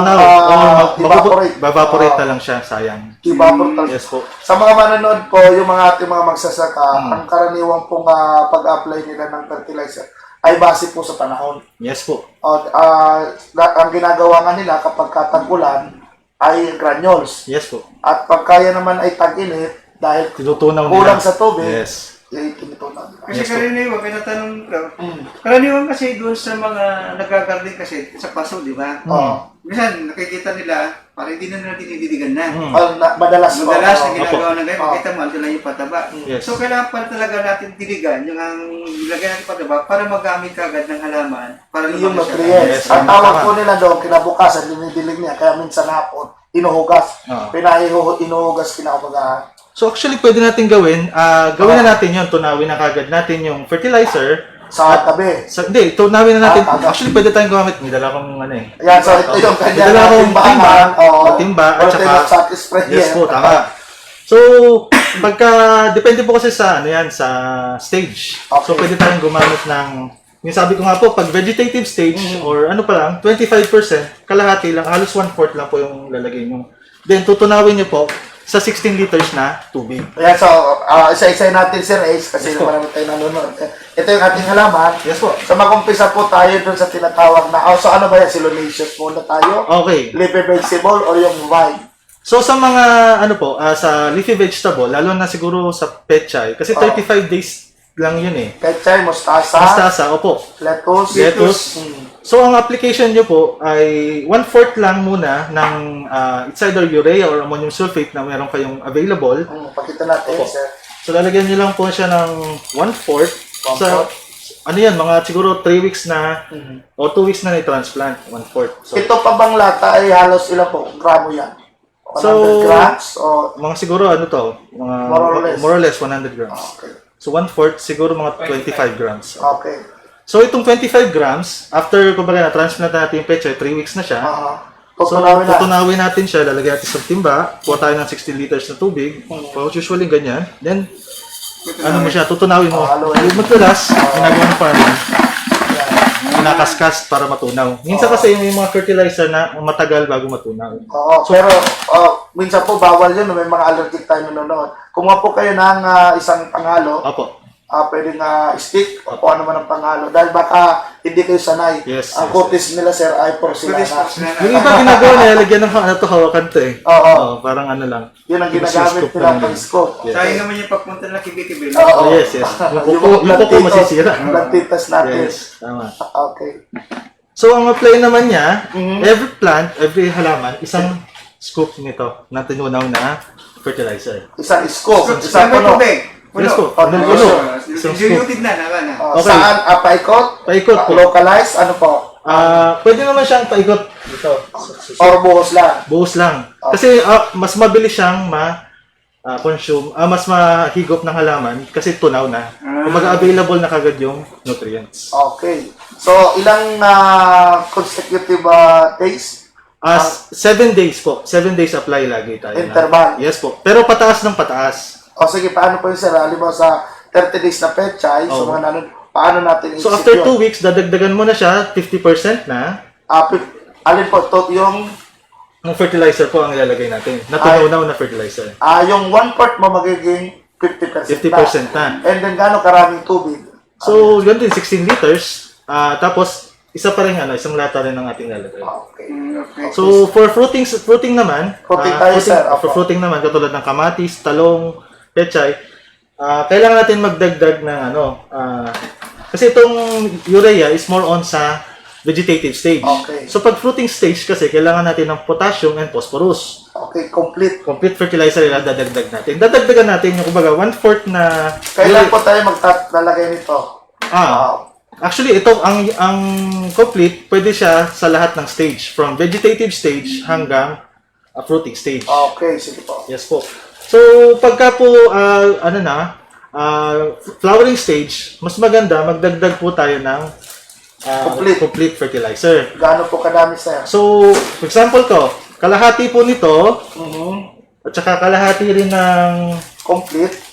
Speaker 2: Evaporate.
Speaker 5: evaporate na lang siya, sayang.
Speaker 2: Evaporate.
Speaker 5: Yes po.
Speaker 2: Sa mga manonood po, yung mga ating mga magsasaka, ang karaniwang pong pag-apply nila ng fertilizer ay base po sa panahon.
Speaker 5: Yes po.
Speaker 2: Ang ginagawa nga nila kapag katag-ulan ay granules.
Speaker 5: Yes po.
Speaker 2: At pag kaya naman ay tag-init, dahil
Speaker 5: Tinutunaw
Speaker 2: kulang
Speaker 5: nila.
Speaker 2: sa tubig,
Speaker 5: Yes.
Speaker 2: tinitunan.
Speaker 3: Kasi
Speaker 5: Yes, po.
Speaker 3: karaniwan, pinatanong ko, karaniwan kasi doon sa mga nagagarden kasi sa paso, di ba?
Speaker 2: Oo.
Speaker 3: Minsan, nakikita nila, parang hindi na nila dinidiligan na.
Speaker 2: Madalas po.
Speaker 3: Madalas na
Speaker 2: Oo.
Speaker 3: ginagawa na ganyan,
Speaker 2: Oo.
Speaker 3: makita mo, andun lang yung pataba.
Speaker 5: Yes.
Speaker 3: So, kailangan pa talaga natin diligan yung ang ilagay natin pataba para magamit kagad ng halaman. Para
Speaker 2: Yung
Speaker 3: lumaki siya.
Speaker 2: nutrients.
Speaker 5: Yes,
Speaker 2: Ang
Speaker 5: tama,
Speaker 2: tawag
Speaker 5: tama.
Speaker 2: po nila doon, kinabukasan, dinidilig niya. Kaya minsan hapon, inuhugas.
Speaker 5: Oo.
Speaker 2: Inuhugas kinakabagahan.
Speaker 5: So actually, pwede natin gawin na natin yun, tunawin na kagad natin yung fertilizer.
Speaker 2: Sa tabi.
Speaker 5: Hindi, tunawin na natin.
Speaker 2: Agad.
Speaker 5: Actually, pwede tayong gumamit. May dala akong ano eh.
Speaker 2: Yan, so ito yung kanya
Speaker 5: May dala akong
Speaker 2: timbangan.
Speaker 5: timba, at saka,
Speaker 2: spray.
Speaker 5: yes po, tama. So, depende po kasi sa, ano yan, sa stage. So,
Speaker 2: Okay.
Speaker 5: pwede tayong gumamit ng, yung sabi ko nga po, pag vegetative stage, or ano pa lang, 25%, kalahati lang, halos 1/4 lang po yung lalagay nyo. Then, tutunawin nyo po sa 16 liters na tubig.
Speaker 2: Ayan, so isa-isa natin Sir Ace kasi
Speaker 5: Yes po.
Speaker 2: marami tayong nanonood. Ito yung ating halaman.
Speaker 5: Yes po.
Speaker 2: So mag-umpisa po tayo dun sa tinatawag na, so ano ba yan, silolaceous muna tayo?
Speaker 5: Okay.
Speaker 2: Leafy vegetable or yung vine?
Speaker 5: So sa mga ano po, sa leafy vegetable, lalo na siguro sa pechay, kasi 35 days lang yun eh.
Speaker 2: Kechay, mustasa,
Speaker 5: Mustasa, opo.
Speaker 2: lettuce.
Speaker 5: Lettuce. So ang application nyo po ay 1/4 lang muna ng it's either urea or ammonium sulfate na meron kayong available.
Speaker 2: Pakita natin,
Speaker 5: Opo.
Speaker 2: Sir.
Speaker 5: So lalagyan nyo lang po siya ng 1/4 sa ano yan, mga siguro 3 weeks na o 2 weeks na i-transplant, 1/4. So
Speaker 2: Ito pa bang lata ay halos ilan po? Gramo yan? 100
Speaker 5: So,
Speaker 2: grams o
Speaker 5: mga siguro ano to, mga
Speaker 2: More or less.
Speaker 5: 100 grams.
Speaker 2: okay.
Speaker 5: So 1/4 siguro mga 25 grams.
Speaker 2: Okay.
Speaker 5: So itong 25 grams, after kumbaga na-transplant natin yung pechay, 3 weeks na siya. So
Speaker 2: Tutunawin na.
Speaker 5: tutunawin natin siya, lalagyan natin sa timba, kuha tayo ng 16 liters na tubig. So usually ganyan. Then ano mo siya, tutunawin mo.
Speaker 2: haluin.
Speaker 5: Yung matulas, ginagawa ng farming, kinakaskas para matunaw. Minsan kasi yung mga fertilizer na matagal bago matunaw.
Speaker 2: Oo, pero minsan po bawal yun, may mga allergic tayo nanonood. Kumuha po kayo ng isang pangalo,
Speaker 5: Opo.
Speaker 2: pwedeng stick o kung ano man ang pangalo. Dahil baka hindi kayo sanay.
Speaker 5: Yes,
Speaker 2: Ang
Speaker 5: yes,
Speaker 2: kutis nila, sir, ay porcelana.
Speaker 5: Yung iba ginagawa na, lagyan ng ano to, hawakan to eh.
Speaker 2: Oo.
Speaker 5: Oo, parang ano lang.
Speaker 2: Yun ang
Speaker 5: Yung
Speaker 2: ginagamit
Speaker 5: scoop
Speaker 2: nila
Speaker 5: lang
Speaker 2: pang
Speaker 5: yun.
Speaker 2: scope.
Speaker 5: Yes.
Speaker 3: Sayang naman yung pagpunta ng kibi-kibi.
Speaker 2: Oo.
Speaker 5: Oh, yes, yes. Yung kuko masisira.
Speaker 2: Plantitas natin.
Speaker 5: Yes, tama.
Speaker 2: Okay.
Speaker 5: So, ang apply naman niya, every plant, every halaman, isang scoop nito na tinunaw na fertilizer.
Speaker 2: Isang scoop.
Speaker 3: Isang
Speaker 2: Isang puno.
Speaker 3: tubig.
Speaker 5: Yes po.
Speaker 1: Oh,
Speaker 5: Puno.
Speaker 1: puno.
Speaker 3: Diluted na naman.
Speaker 5: Okay.
Speaker 1: Saan? Paikot?
Speaker 5: Paikot po.
Speaker 1: Localize? Ano po?
Speaker 5: Pwede naman siyang paikot dito.
Speaker 1: Or buhos lang?
Speaker 5: Buhos lang. Kasi mas mabilis siyang consume, mas mahigop ng halaman kasi tunaw na. Kumbaga available na kagad yung nutrients.
Speaker 1: Okay. So, ilang consecutive days?
Speaker 5: 7 days po. 7 days apply lagi tayo.
Speaker 1: Interval?
Speaker 5: Yes po. Pero pataas ng pataas.
Speaker 1: O sige, paano po yun, sir? Halimbawa sa 30 days na petchay, so mga nanon, paano natin
Speaker 5: So after 2 weeks, dadagdagan mo na siya, 50% na.
Speaker 1: Alin po, yung
Speaker 5: Ng fertilizer po ang ilalagay natin. Natunaw na fertilizer.
Speaker 1: yung 1/4 mo magiging 50%
Speaker 5: 50% na.
Speaker 1: And then, gaano karaming tubig?
Speaker 5: So, yun din, 16 liters. Tapos, isa pa rin, isang lata rin ang ating lalagay.
Speaker 1: Okay.
Speaker 3: Okay.
Speaker 5: So, for fruiting naman,
Speaker 1: Fruiting tayo, sir.
Speaker 5: for fruiting naman, katulad ng kamatis, talong, pechay, kailangan natin magdagdag ng kasi itong urea is more on sa vegetative stage.
Speaker 1: Okay.
Speaker 5: So, pag fruiting stage kasi, kailangan natin ng potassium and phosphorus.
Speaker 1: Okay, complete.
Speaker 5: Complete fertilizer nila, dadagdag natin. Dadagdagan natin yung, kumbaga, 1/4 na...
Speaker 1: Kailan po tayo maglalagay nito?
Speaker 5: Actually, ito, ang complete, pwede siya sa lahat ng stage. From vegetative stage hanggang fruiting stage.
Speaker 1: Okay, sige po.
Speaker 5: Yes po. So, pagka po, flowering stage, mas maganda, magdagdag po tayo ng complete fertilizer.
Speaker 1: Gaano po kadami, sir?
Speaker 5: So, for example ko, kalahati po nito, at saka kalahati rin ng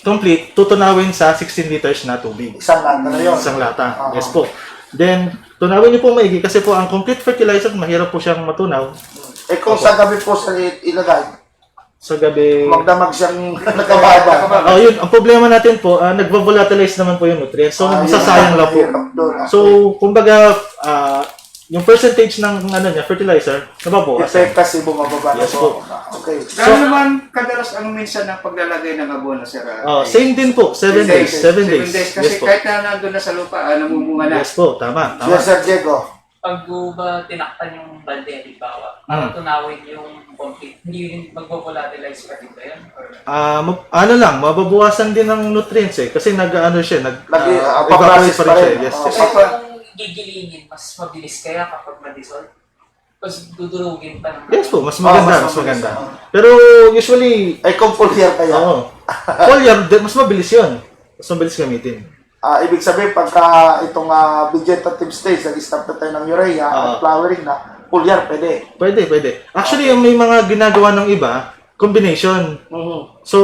Speaker 5: complete, tutunawin sa 16 liters na tubig.
Speaker 1: Isang lata na yun.
Speaker 5: Isang lata. Yes po. Then, tunawin niyo po maigi kasi po ang complete fertilizer, mahirap po siyang matunaw.
Speaker 1: Kung sa gabi po sa ilagay,
Speaker 5: Sa gabi...
Speaker 1: magdamag siyang nagkababa.
Speaker 5: Yun. Ang problema natin po, nagvo-volatilize naman po yung nutrients. So, masasayang lang po. So, kumbaga, yung percentage ng fertilizer, nababawasan.
Speaker 1: Effect kasi bumababa na
Speaker 5: Yes
Speaker 1: po.
Speaker 5: po.
Speaker 1: Okay.
Speaker 3: Gano'n naman kadalas ang minsan ng paglalagay ng abono, sir?
Speaker 5: Same din po. 7 days. 7 days.
Speaker 3: Kasi
Speaker 5: Yes po.
Speaker 3: kahit na nandun na sa lupa, namumunga na.
Speaker 5: Yes po. Tama.
Speaker 1: Yes, Sir Diego.
Speaker 4: Pag ba tinakpan yung balde, halimbawa, para tunawin yung complete, hindi yun magvo-volatilize pa rin ba yun? Or...
Speaker 5: mababawasan din ng nutrients kasi siya,
Speaker 1: paprocess
Speaker 5: evaporate
Speaker 1: pa rin.
Speaker 5: Yes.
Speaker 4: Kasi kung gigilingin, mas mabilis kaya kapag ma-dissolve? Kasi dudurugin pa ng...
Speaker 5: Yes po, mas maganda, mas maganda. Pero usually,
Speaker 1: Kung full year kaya.
Speaker 5: foliar, mas mabilis yun. Mas mabilis gamitin.
Speaker 1: Ibig sabihin, pagka itong vegetative stage, nag-stop na tayo ng urea at flowering na, full year, pwede.
Speaker 5: Pwede. Actually, may mga ginagawa ng iba, combination. So,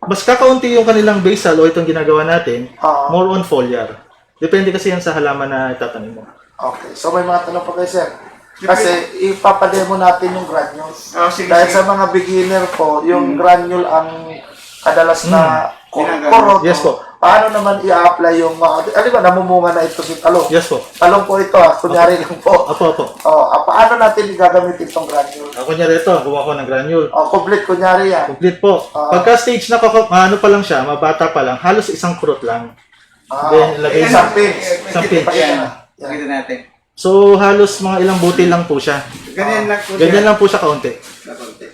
Speaker 5: mas kakaunti yung kanilang basal o itong ginagawa natin, more on foliar. Depende kasi yan sa halaman na itatanim mo.
Speaker 1: Okay. So, may mga tanong pa kayo, sir. Kasi ipapademo natin yung granules.
Speaker 3: Sige,
Speaker 1: Dahil
Speaker 3: sige.
Speaker 1: sa mga beginner po, yung granule ang kadalas na
Speaker 3: Ginagawa.
Speaker 1: kurot.
Speaker 5: Yes po.
Speaker 1: Paano naman i-apply yung namumunga na ito si talong.
Speaker 5: Yes po.
Speaker 1: Talong po ito, kunyari lang po.
Speaker 5: Apo.
Speaker 1: Paano natin gagamitin itong granule?
Speaker 5: Kunyari ito, gumawa ko ng granule.
Speaker 1: Complete kunyari yan.
Speaker 5: Complete po. Pagka stage na pa lang siya, mabata pa lang, halos isang kurot lang. Then, ilagay
Speaker 1: Isang
Speaker 5: sa-
Speaker 1: pins.
Speaker 5: isang pins.
Speaker 1: Pakita na.
Speaker 3: Pakita natin.
Speaker 5: So, halos mga ilang butil lang po siya.
Speaker 3: Ganyan lang po.
Speaker 5: Ganyan lang po siya kaunti.
Speaker 3: Kaunti.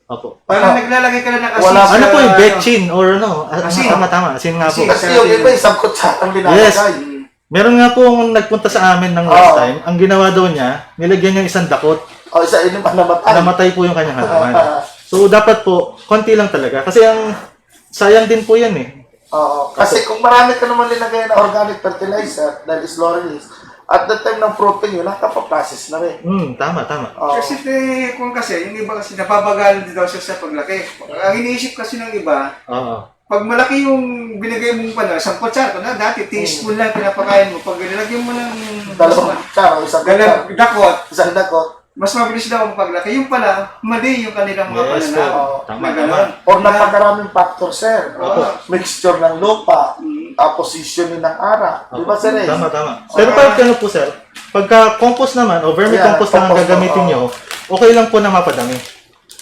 Speaker 5: Opo.
Speaker 3: Parang naglalagay ka lang ng asin.
Speaker 1: Wala.
Speaker 5: Ano po yung betchin or
Speaker 3: Asin.
Speaker 5: Tama. Asin nga po.
Speaker 3: Asin.
Speaker 1: Kasi yung iba, isang kutsarang
Speaker 5: Yes.
Speaker 1: linalagay.
Speaker 5: Meron nga po nagpunta sa amin ng last time, ang ginawa daw niya, nilagyan niya isang dakot,
Speaker 1: Isa ini pa namatay.
Speaker 5: namatay po yung kanyang halaman. So, dapat po, konti lang talaga. Kasi sayang din po yan eh.
Speaker 1: Kasi kung marami ka naman linagay na organic fertilizer, dahil slow release, at the time ng fruiting yun, nakapaprocess na rin.
Speaker 5: Tama.
Speaker 3: Kasi yung iba kasi napabagalan din daw siya sa paglaki. Ang iniisip kasi ng iba,
Speaker 5: Oo.
Speaker 3: pag malaki yung binigay mong isang kutsara, dati teaspoon lang pinapakain mo. Pag nilagyan mo ng
Speaker 1: Dalawang kutsara, isang kutsara,
Speaker 3: isang dakot,
Speaker 1: dakot.
Speaker 3: mas mabilis daw ang paglaki. Yung pala, mali yung kanilang mga
Speaker 5: Yes
Speaker 3: pananaw.
Speaker 5: po. Tama.
Speaker 3: Na gano'n.
Speaker 1: Or napakaraming factor, sir.
Speaker 3: Oo.
Speaker 1: Mixture ng lupa, positioning ng ara. Di ba, sir?
Speaker 5: Tama. Pero pag ano po sir, pagka compost naman o vermicompost lang ang
Speaker 1: compost,
Speaker 5: gagamitin nyo, okay lang po na mapadami.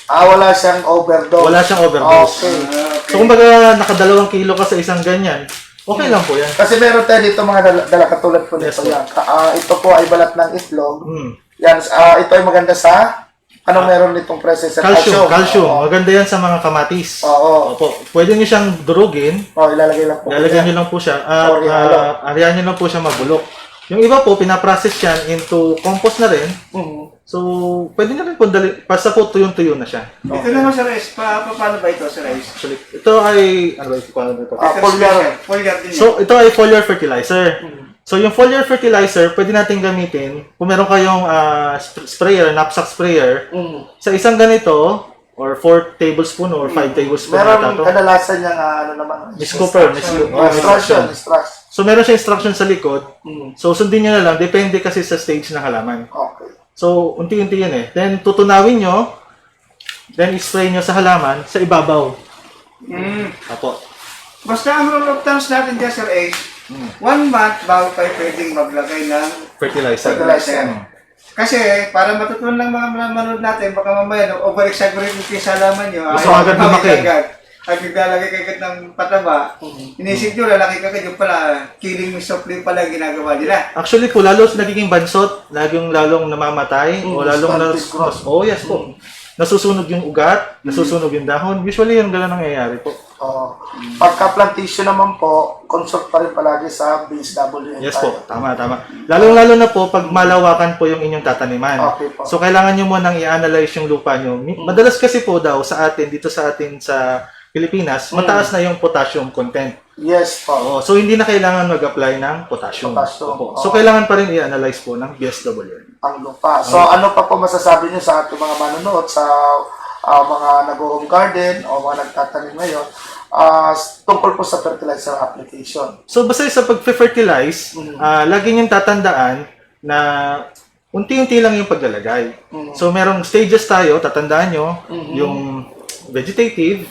Speaker 1: Wala siyang overdose.
Speaker 5: Wala siyang overdose.
Speaker 1: Okay.
Speaker 5: So kumbaga naka2 kilo ka sa isang ganyan, okay lang po yan.
Speaker 1: Kasi meron tayo dito mga dala katulad po nito
Speaker 5: Yes, po.
Speaker 1: yan. Ito po ay balat ng itlog.
Speaker 5: Hmm.
Speaker 1: Yan, ito ay maganda sa Anong meron nitong present, sir?
Speaker 5: Calcium.
Speaker 1: Oo.
Speaker 5: Maganda yan sa mga kamatis.
Speaker 1: Oo.
Speaker 5: Opo. Pwede nyo siyang durugin.
Speaker 1: Ilalagay lang po.
Speaker 5: Lalagyan nyo lang po siya.
Speaker 1: Or ihalo.
Speaker 5: Ariyan nyo lang po siya mabulok. Yung iba po, pinaprocess yan into compost na rin.
Speaker 1: Mhm.
Speaker 5: So, pwede na rin po basta po tuyong-tuyo na siya.
Speaker 3: Ito naman Sir Ace, paano ba ito Sir Ace?
Speaker 5: Actually, ito ay, ano ba ito? Paano ba ito?
Speaker 3: Foliar din
Speaker 5: So, ito ay foliar fertilizer. So, yung foliar fertilizer, pwede natin gamitin kung meron kayong sprayer, knapsack sprayer,
Speaker 1: Mhm.
Speaker 5: sa isang ganito, or 4 tablespoon or 5 tablespoon
Speaker 1: Meron
Speaker 5: na ito.
Speaker 1: kadalasan niyang ano naman.
Speaker 5: Miss Cooper,
Speaker 1: Instruction.
Speaker 5: So, meron siya instruction sa likod.
Speaker 1: Mhm.
Speaker 5: So, sundin nyo na lang. Depende kasi sa stage ng halaman.
Speaker 1: Okay.
Speaker 5: So, unti-unti yan eh. Then, tutunawin nyo. Then, spray nyo sa halaman sa ibabaw. Apo.
Speaker 3: Basta ang rule of thumbs natin dyan Sir Ace, 1 month bago kayo pwedeng maglagay ng
Speaker 5: Fertilizer.
Speaker 3: fertilizer. Kasi para matutunan ng mga manonood natin, baka mamaya no, over-exaggerate yung sa halaman nyo.
Speaker 5: Gusto agad lumaki.
Speaker 3: At naglalagay kayo agad ng pataba, inisip nyo, lalaki ka yung pala, killing me softly pala ginagawa nila.
Speaker 5: Actually po, lalo nagiging bansot, lalong namamatay, o lalong
Speaker 1: stunted growth.
Speaker 5: oh yes po. Nasusunog yung ugat, nasusunog yung dahon. Usually yung gano'n nangyayari po.
Speaker 1: Pagka-plantation naman po, consult pa rin palagi sa BSW.
Speaker 5: Yes po, tama. Lalo na po pag malawakan po yung inyong tataniman.
Speaker 1: Okay po.
Speaker 5: So kailangan nyo munang i-analyze yung lupa nyo. Madalas kasi po daw sa atin, dito sa atin sa Pilipinas, mataas na yung potassium content.
Speaker 1: Yes po.
Speaker 5: Oo, so hindi na kailangan mag-apply ng potassium.
Speaker 1: Potassium.
Speaker 5: Opo. So kailangan pa rin i-analyze po ng BSW.
Speaker 1: Ang lupa. So, ano pa po masasabi niyo sa ating mga manonood, sa mga nag-home garden o mga nagtatanim ngayon, tungkol po sa fertilizer application?
Speaker 5: So basta sa pag-fertilize, lagi niyong tatandaan na unti-unti lang yung paglalagay. So merong stages tayo, tatandaan nyo, yung vegetative,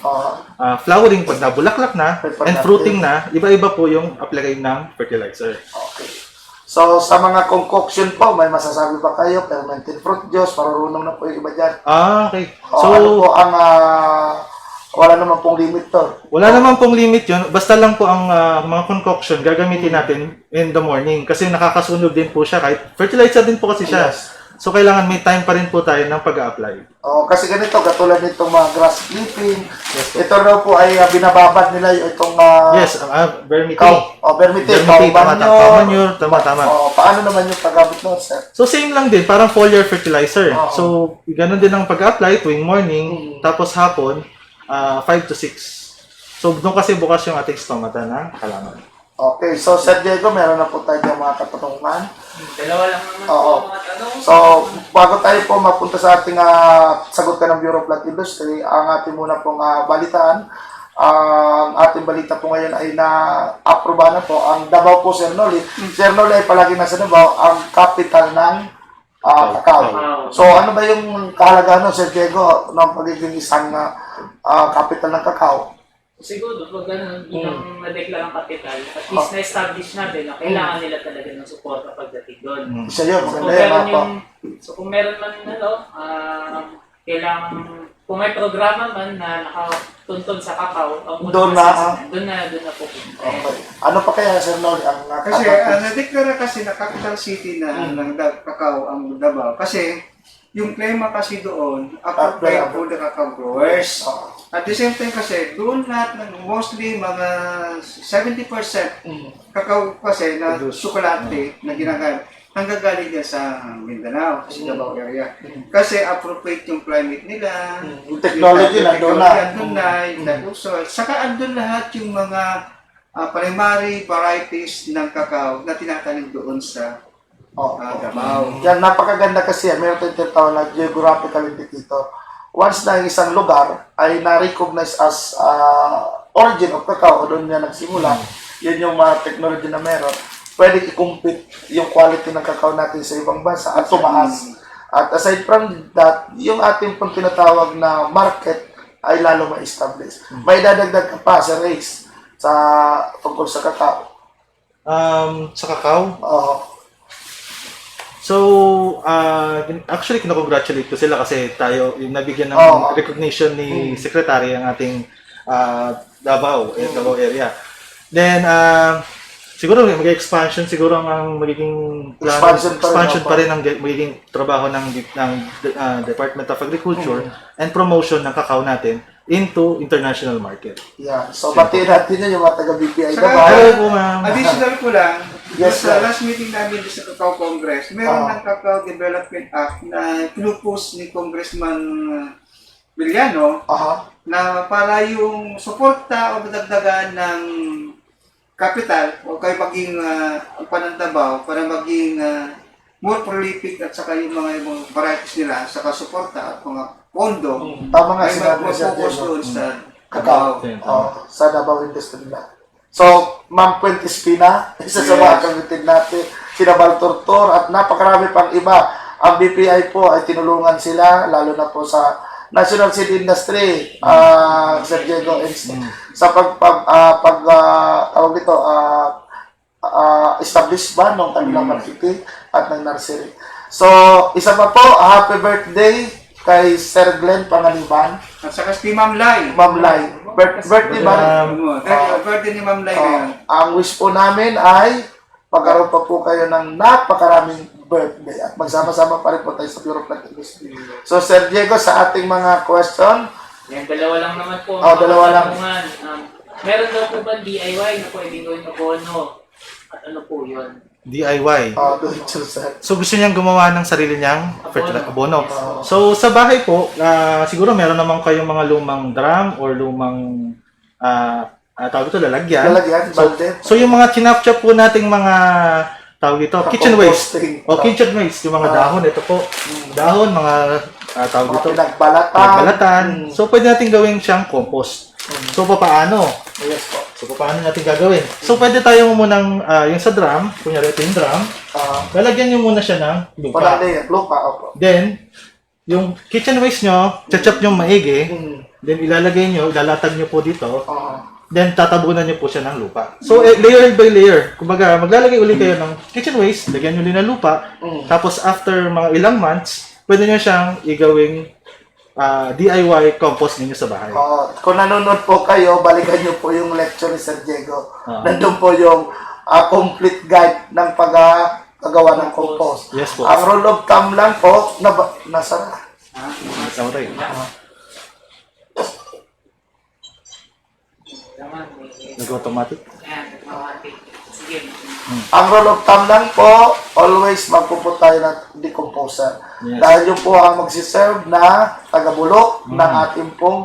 Speaker 5: flowering pag nabulaklak na, and fruiting na, iba-iba po yung apply ng fertilizer.
Speaker 1: Okay. So, sa mga concoction po, may masasabi ba kayo? Fermented fruit juice, marunong na po yung iba dyan.
Speaker 5: Okay.
Speaker 1: So,
Speaker 5: So,
Speaker 1: ano po ang, wala naman pong limit to.
Speaker 5: wala naman pong limit yun. Basta lang po ang mga concoction gagamitin natin in the morning. Kasi nakakasunog din po siya. Kahit fertilizer din po kasi siya.
Speaker 1: Yes.
Speaker 5: So, kailangan may time pa rin po tayo ng pag-a-apply.
Speaker 1: Kasi ganito, katulad nitong mga grass clipping, ito raw po ay binababad nila itong
Speaker 5: Yes, vermicide.
Speaker 1: vermicide,
Speaker 5: Manure, tama.
Speaker 1: paano naman yung paggamit nun, sir?
Speaker 5: So, same lang din. Parang foliar fertilizer.
Speaker 1: Oo.
Speaker 5: So, ganun din ang pag-apply tuwing morning. Tapos hapon, 5 to 6. So, doon kasi bukas yung ating stomata ng halaman.
Speaker 1: Okay, so Sir Diego, meron na po tayo ng mga katanungan.
Speaker 4: Dalawa lang naman
Speaker 1: Oo.
Speaker 4: po mga tanong.
Speaker 1: So, bago tayo po mapunta sa ating sagutan ng Bureau of Plant Industry, ang ating muna pong balitaan, ang ating balita po ngayon ay na-aproba na po ang Davao po, Sir Noli. Sir Noli ay palagi nasa Davao, ang capital ng cacao. So, ano ba yung kahalagahan ng Sir Diego ng pagiging isang capital ng cacao?
Speaker 4: Siguro, pag ganun, bilang na-declare ang kapital, at least na-establish natin na kailangan nila talaga ng suporta pagdating doon.
Speaker 1: Isa yun,
Speaker 4: So,
Speaker 1: maganda yan.
Speaker 4: kung meron man, kailangan, kung may programa man na nakatuntun sa kakao, ang
Speaker 1: Doon na,
Speaker 4: doon na po.
Speaker 1: Okay. Ano pa kaya, Sir Noli, ang
Speaker 3: Kasi na-declare kasi na capital city na ng cacao ang Davao. Kasi yung klima kasi doon, appropriate for the cacao growers. At the same time kasi, doon lahat ng mostly mga 70% cacao kasi na tsokolate na ginagamit, nanggagaling yan sa Mindanao, sa Davao area. Kasi appropriate yung climate nila,
Speaker 1: yung technology nandun na.
Speaker 3: andun na, yung nag-uso. Saka andun lahat yung mga primary varieties ng cacao na tinatanim doon sa Davao.
Speaker 1: Yan, napakaganda kasi yan. Meron tayong tinatawag na geographical indicator. Once na isang lugar ay na-recognize as origin of cacao, doon niya nagsimula, yun yung mga technology na meron, pwede i-compete yung quality ng cacao natin sa ibang bansa at tumaas. At aside from that, yung ating pong tinatawag na market ay lalo ma-establish. May dadagdag ka pa, Sir Ace, sa tungkol sa cacao.
Speaker 5: Sa cacao, so, actually, kinakongratulate ko sila kasi tayo, yung nabigyan ng recognition ni Secretary ang ating Davao area. Then, siguro mag-expansion siguro ang magiging plano,
Speaker 1: Expansion
Speaker 5: pa rin ang magiging trabaho ng Department of Agriculture and promotion ng kakao natin into international market.
Speaker 1: Yeah. So, batiin natin yun yung mga taga-BPI
Speaker 3: Saka,
Speaker 1: naman.
Speaker 5: Hello po, ma'am.
Speaker 3: Additional ko lang,
Speaker 1: Yes,
Speaker 3: sa
Speaker 1: sir.
Speaker 3: last meeting namin sa Cacao Congress, meron ng Cacao Development Act na pinupus ni Congressman Villano
Speaker 1: Aha.
Speaker 3: na para yung suporta o madagdagan ng capital o kay maging panantabaw para maging more prolific at saka yung mga varieties nila saka suporta at mga pondo
Speaker 1: Tama nga
Speaker 3: ay
Speaker 1: sinabi ni Sir
Speaker 3: mag-focus
Speaker 1: Diego.
Speaker 3: doon sa
Speaker 1: Kakao.
Speaker 3: Cacao.
Speaker 1: Sa Davao Industry na. So, Ma'am Puentes Pina, isa sa mga kamitin natin, sina Baltortor at napakarami pang iba. Ang BPI po ay tinulungan sila, lalo na po sa National Seed Industry, Sir Diego, sa tawag dito, establish ba ng kanilang marketing at ng nursery. So, isa pa po, happy birthday kay Sir Glenn Panganiban,
Speaker 3: At saka si Ma'am Lai.
Speaker 1: Ma'am Lai. Birthday ba?
Speaker 3: Birthday ni Ma'am Lai ngayon.
Speaker 1: Ang wish po namin ay pagkaroon pa po kayo ng napakaraming birthday at magsama-sama pa rin po tayo sa Bureau of Plant Industry. So, Sir Diego, sa ating mga question,
Speaker 4: Yan, dalawa lang naman po.
Speaker 1: Oh, dalawa lang.
Speaker 4: Katanungan. Meron daw po ba DIY na pwedeng gawin abono? At ano po yun?
Speaker 5: DIY.
Speaker 1: do it yourself.
Speaker 5: So gusto niyang gumawa ng sarili niyang abono. So sa bahay po, siguro meron naman kayong mga lumang drum or lumang tawag ito, lalagyan.
Speaker 1: Lalagyan, balde.
Speaker 5: So yung mga chinap-chop po nating mga tawag ito, kitchen waste.
Speaker 1: Composting.
Speaker 5: O kitchen waste, yung mga dahon, ito po. Dahon, mga tawag
Speaker 1: Mga
Speaker 5: dito,
Speaker 1: pinagbalatan.
Speaker 5: balatan. So pwede natin gawin siyang compost. So paano?
Speaker 1: Yes po.
Speaker 5: So paano natin gagawin? So pwede tayo munang yung sa drum, kunyari ito yung drum, lalagyan niyo muna siya ng
Speaker 1: Walang
Speaker 5: lupa.
Speaker 1: layer. Lupa, opo.
Speaker 5: Then, yung kitchen waste nyo, chachap nyo maigi, then ilalagay nyo, ilalatag nyo po dito, then tatabunan nyo po siya ng lupa. So, layer by layer. Kumbaga, maglalagay ulit kayo ng kitchen waste, lagyan nyo ulit ng lupa, tapos after mga ilang months, pwede nyo siyang igawing DIY compost ninyo sa bahay.
Speaker 1: Kung nanonood po kayo, balikan niyo po yung lecture ni Sir Diego. Nandun po yung complete guide ng paggawa ng compost.
Speaker 5: Yes po.
Speaker 1: Ang rule of thumb lang po, nasa
Speaker 5: Sama tayo. Nag-automatic.
Speaker 4: Yan, automatic. Sige.
Speaker 1: ang rule of thumb lang po, always magpupo tayo ng decomposer.
Speaker 5: Yes.
Speaker 1: Dahil yun po ang magsiserve na tagabulok ng ating pong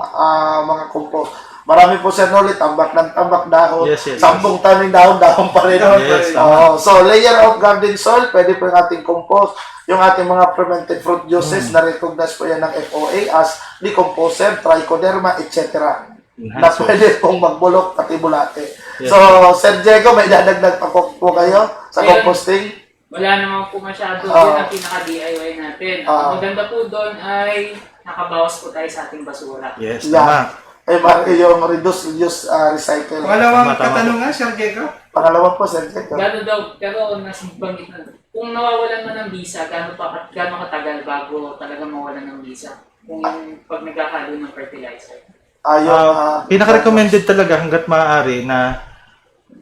Speaker 1: mga compost. Marami po Sir Noli, tambak ng tambak dahon,
Speaker 5: Yes, yes,
Speaker 1: sampung taning dahon pa rin.
Speaker 5: Yes,
Speaker 1: So, layer of garden soil, pwede po yung ating compost. Yung ating mga fermented fruit juices, na-recognize po yan ng FOA as decomposer, trichoderma, etc. Na pwede pong magbulok pati bulate.
Speaker 5: Yes.
Speaker 1: So, Sir Diego, may dadagdag pa po kayo sa
Speaker 4: Ayun.
Speaker 1: composting?
Speaker 4: Wala naman po masyado. Yun ang pinaka-DIY natin. Ang maganda po doon ay nakabawas po tayo sa ating basura.
Speaker 5: Yes,
Speaker 1: Yeah.
Speaker 5: tama.
Speaker 1: Ay, yung reduce, reuse, recycle.
Speaker 3: Pangalawang
Speaker 5: Tama.
Speaker 3: katanungan, Sir Diego.
Speaker 1: Pangalawa po, Sir Diego.
Speaker 4: Gano'n daw, pero banggit na. Kung nawawalan man ng visa, gano'n katagal bago talaga mawalan ng visa? Kung pag nagkakalo ng fertilizer.
Speaker 5: Pinaka-recommended talaga hanggat maaari na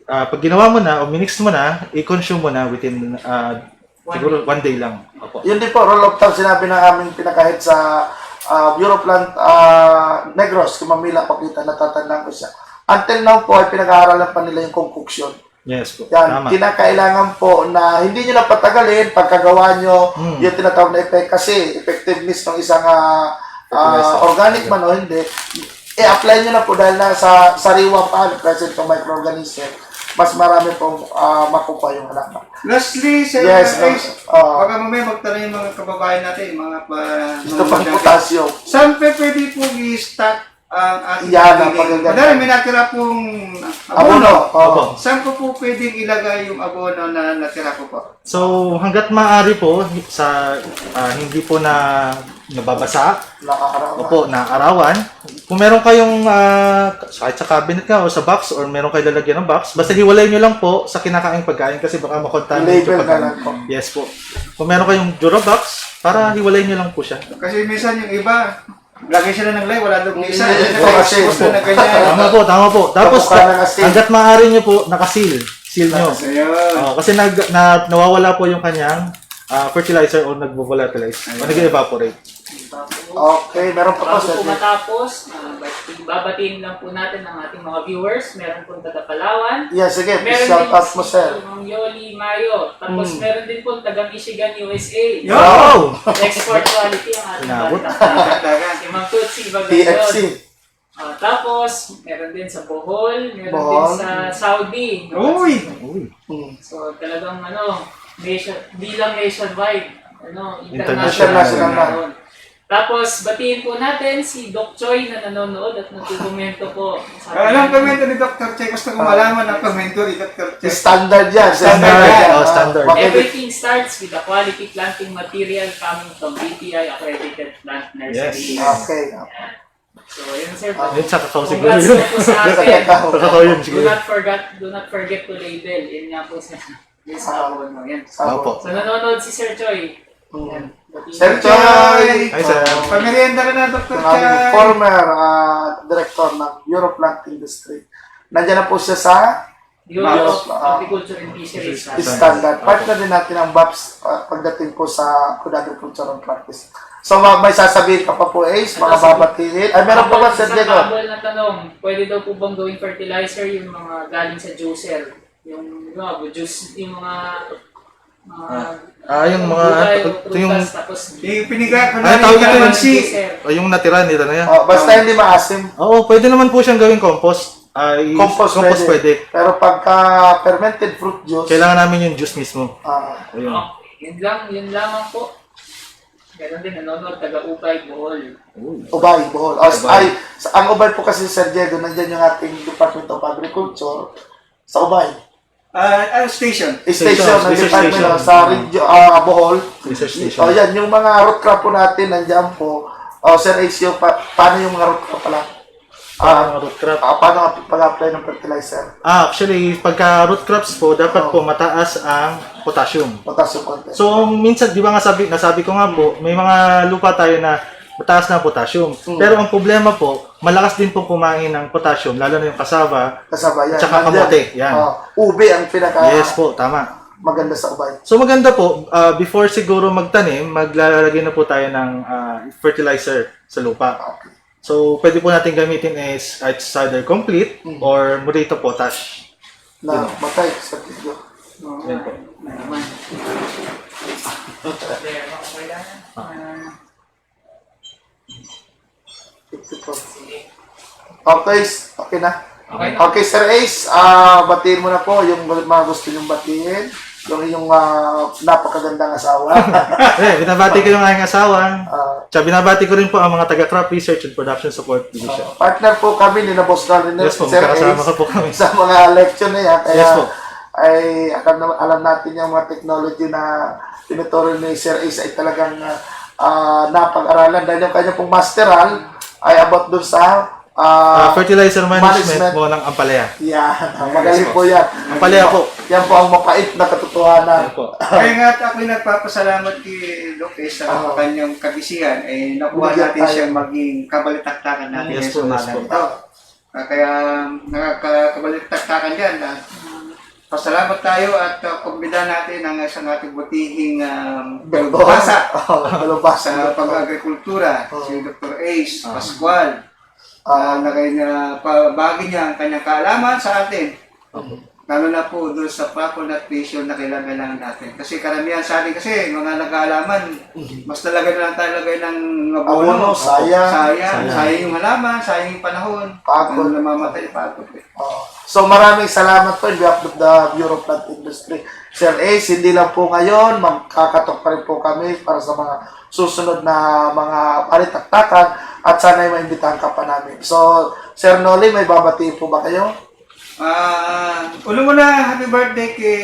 Speaker 5: pag ginawa mo na o minix mo na, i-consume mo na within siguro 1 day lang. Opo.
Speaker 1: Yun din po, roll of thumb, sinabi ng aming pinakahit sa Bureau of Plant Negros, kung Mamila Pakita, natatandaan ko siya. Until now po, ay pinag-aaralan pa nila yung concoction.
Speaker 5: Yes po.
Speaker 1: Yan,
Speaker 5: Tama.
Speaker 1: kinakailangan po na hindi nyo na patagalin pagkagawa nyo yung tinatawag na effect kasi effectiveness ng isang organic man o hindi, i-apply nyo na po dahil nasa sariwa pa present ng microorganism, mas marami pong makukuha yung halaman.
Speaker 3: Lastly, Sir
Speaker 1: Yes,
Speaker 3: Ace,
Speaker 1: no.
Speaker 3: baka mamaya magtanong yung mga kababayan natin,
Speaker 1: Ito pang potassium.
Speaker 3: Saan pwede po i-stock ang ating
Speaker 1: Yan, ang
Speaker 3: pinili?
Speaker 1: pagaganda.
Speaker 3: Madami, may natira pong
Speaker 1: Abono.
Speaker 5: Opo.
Speaker 3: Saan ko po pwedeng ilagay yung abono na natira ko po?
Speaker 5: So, hanggat maaari po, sa hindi po na nababasa,
Speaker 1: Nakakaraman.
Speaker 5: opo, na arawan, kung meron kayong kahit sa cabinet ka o sa box or meron kayo lalagyan ng box, basta hiwalay nyo lang po sa kinakaing pagkain kasi baka makontaminate
Speaker 1: Label
Speaker 5: yung
Speaker 1: na
Speaker 5: pagkain.
Speaker 1: lang po.
Speaker 5: Yes po. Kung meron kayong Durabox, para hiwalay nyo lang po siya.
Speaker 3: Kasi minsan yung iba, lagay sila ng lay, wala doon isa.
Speaker 1: Hindi,
Speaker 3: Kasi
Speaker 1: kasi
Speaker 3: expose na ganyan.
Speaker 5: Tama po, tama po. Tapos,
Speaker 1: Kapukha ng asin.
Speaker 5: hanggat maaari nyo po, nakasil. seal nyo.
Speaker 3: So, yun.
Speaker 5: Kasi nawawala po yung kanyang fertilizer o nagvo-volatilize o nag-evaporate.
Speaker 1: Okay, meron pa po,
Speaker 4: Bago
Speaker 1: Sir
Speaker 4: po
Speaker 1: Jay.
Speaker 4: matapos, babatiin lang po natin ang ating mga viewers. Meron po taga Palawan.
Speaker 1: Yeah, sige,
Speaker 4: Meron
Speaker 1: shout
Speaker 4: din
Speaker 1: out mo, Sir.
Speaker 4: Mang Yoli Mayo. Tapos meron din po taga Michigan, USA.
Speaker 5: Wow!
Speaker 4: Export quality ang ating
Speaker 5: Inabot.
Speaker 4: balita. Si Mang Tutsi
Speaker 1: TFC.
Speaker 4: Bagayon. Tapos, meron din sa Bohol, meron
Speaker 1: Bohol.
Speaker 4: din sa Saudi.
Speaker 3: Uy!
Speaker 4: So talagang di lang nationwide,
Speaker 5: International
Speaker 4: international
Speaker 1: na.
Speaker 4: na. Tapos, batiin po natin si Doc Choi na nanonood at nagkukomento po.
Speaker 3: Anong komento ni Dr. Che? Gusto ko malaman ang komento ni Dr. Che.
Speaker 1: Standard yan.
Speaker 3: Standard yan.
Speaker 5: Oh, standard.
Speaker 4: Everything starts with the quality planting material coming from BPI accredited plant nursery.
Speaker 1: Okay.
Speaker 4: So, yun sir.
Speaker 5: Yun sa kakao siguro
Speaker 4: Congrats
Speaker 5: yun.
Speaker 4: po po sa atin.
Speaker 5: Sa kakao yun
Speaker 4: Do
Speaker 5: siguro.
Speaker 4: not forget to label. Yun nga po sa abono. Yan.
Speaker 5: Opo.
Speaker 4: So, nanonood si Sir Choi. Yan. Batiin
Speaker 1: Sir
Speaker 4: po.
Speaker 1: Choi!
Speaker 5: Hi, sir.
Speaker 3: Pamerienda ka na, Dr.
Speaker 1: Ang aming
Speaker 3: Che.
Speaker 1: former director ng Europlant Industry. Nandiyan na po siya sa
Speaker 4: Bureau of
Speaker 1: Mas,
Speaker 4: Agriculture and Fisheries.
Speaker 1: standard. Partner din natin ang BAPS pagdating po sa Food Agricultural Practice. So, may sasabihin ka pa po, Ace, mga babatiin. Ay, meron pa ba, Sir
Speaker 4: Isang
Speaker 1: Diego?
Speaker 4: habol na tanong, pwede daw po bang gawing fertilizer yung mga galing sa juicer? Yung juice, yung mga
Speaker 5: Yung mga, ito yung,
Speaker 4: prutas, tapos
Speaker 3: Yung piniga ko
Speaker 5: Ay,
Speaker 3: na
Speaker 5: tawag ito
Speaker 3: yung
Speaker 5: yun.
Speaker 3: kalamansi.
Speaker 5: yung natira nila na yan.
Speaker 1: Basta hindi maasim.
Speaker 5: Oo, pwede naman po siyang gawing compost.
Speaker 1: Compost
Speaker 5: pwede.
Speaker 1: Pero pagka fermented fruit juice,
Speaker 5: Kailangan namin yung juice mismo. Ayun.
Speaker 4: yun lamang po. Ganon din, nanonood, taga-Upay, Bohol.
Speaker 1: Ubay, Bohol.
Speaker 5: Ubay.
Speaker 1: Ang Ubay po kasi, Sir Diego, nandiyan yung ating Department of Agriculture sa Ubay.
Speaker 3: Station.
Speaker 1: Station ng
Speaker 5: Research
Speaker 1: Department
Speaker 5: station.
Speaker 1: sa Bohol.
Speaker 5: Research station.
Speaker 1: Yan, yung mga root crop po natin, nandiyan po. Sir Ace, paano yung mga root crop pala?
Speaker 5: Root crop.
Speaker 1: Paano ang pag-apply ng fertilizer?
Speaker 5: Actually, pagka root crops po, dapat po mataas ang potassium.
Speaker 1: Potassium content.
Speaker 5: So, minsan, di ba nasabi ko nga po, may mga lupa tayo na mataas na ang potassium. Pero ang problema po, malakas din po kumain ng potassium, lalo na yung cassava,
Speaker 1: Kasaba yan.
Speaker 5: tsaka
Speaker 1: Nandiyan.
Speaker 5: kamote. Yan.
Speaker 1: Ube ang pinaka
Speaker 5: Yes po, tama.
Speaker 1: maganda sa Ubay.
Speaker 5: So maganda po, before siguro magtanim, maglalagay na po tayo ng fertilizer sa lupa.
Speaker 1: Okay.
Speaker 5: So, pwede po natin gamitin is it's either complete or Murito potash.
Speaker 1: Na matay sa video.
Speaker 5: Yan po.
Speaker 4: Naman. Okay lang.
Speaker 1: 54.
Speaker 4: Sige.
Speaker 1: Okay na.
Speaker 4: Okay.
Speaker 1: Okay, Sir Ace, batiin mo na po yung mga gusto nyong batiin. Yung inyong napakagandang asawa.
Speaker 5: Binabati ko yung aking asawa.
Speaker 1: Ah,
Speaker 5: Tsaka binabati ko rin po ang mga taga-Crop Research and Production Support Division.
Speaker 1: partner po kami ni na Boss Darren
Speaker 5: Yes po,
Speaker 1: Sir
Speaker 5: magkakasama
Speaker 1: Ace
Speaker 5: ka po kami.
Speaker 1: sa mga lecture na yan. Kaya
Speaker 5: Yes po.
Speaker 1: ay alam natin yung mga technology na tinuturo ni Sir Ace ay talagang napag-aralan dahil yung kanya pong masteral ay about dun sa
Speaker 5: Fertilizer management mo ng Ampalaya.
Speaker 1: yan. Magaling po yan.
Speaker 5: Ampalaya po.
Speaker 1: Yan po ang mapait na katotohanan.
Speaker 5: Yan po.
Speaker 3: Kaya nga ako'y nagpapasalamat kay Doc sa kanyang kabisihan. Nakuha
Speaker 1: Bigyan
Speaker 3: natin
Speaker 1: tayo.
Speaker 3: siyang maging kabalitaktakan natin
Speaker 5: Yes
Speaker 3: sa
Speaker 5: po, yes
Speaker 3: umaga
Speaker 5: po.
Speaker 3: ito. Kaya nakakabalitaktakan dyan. Pasalamat tayo at kumbida natin ang isang ating butihing basa
Speaker 1: Balubasa.
Speaker 3: sa pag-agrikultura, si Dr. Ace Pascual. Pabagi niya ang kanyang kaalaman sa atin. Lalo na po doon sa proper nutrition na kailangan natin. Kasi karamihan sa atin kasi mga nag-aalaman, mas talaga na lang tayo lagay ng
Speaker 1: Abono, sayang.
Speaker 3: Sayang yung halaman, sayang yung panahon.
Speaker 1: Pagod.
Speaker 3: Namamatay, pagod.
Speaker 1: So maraming salamat po in behalf of the Bureau of Plant Industry. Sir Ace, hindi lang po ngayon, magkakatok pa rin po kami para sa mga susunod na mga palitaktakan at sana ay maimbitahan ka pa namin. So, Sir Noli, may babatiin po ba kayo?
Speaker 3: Una happy birthday kay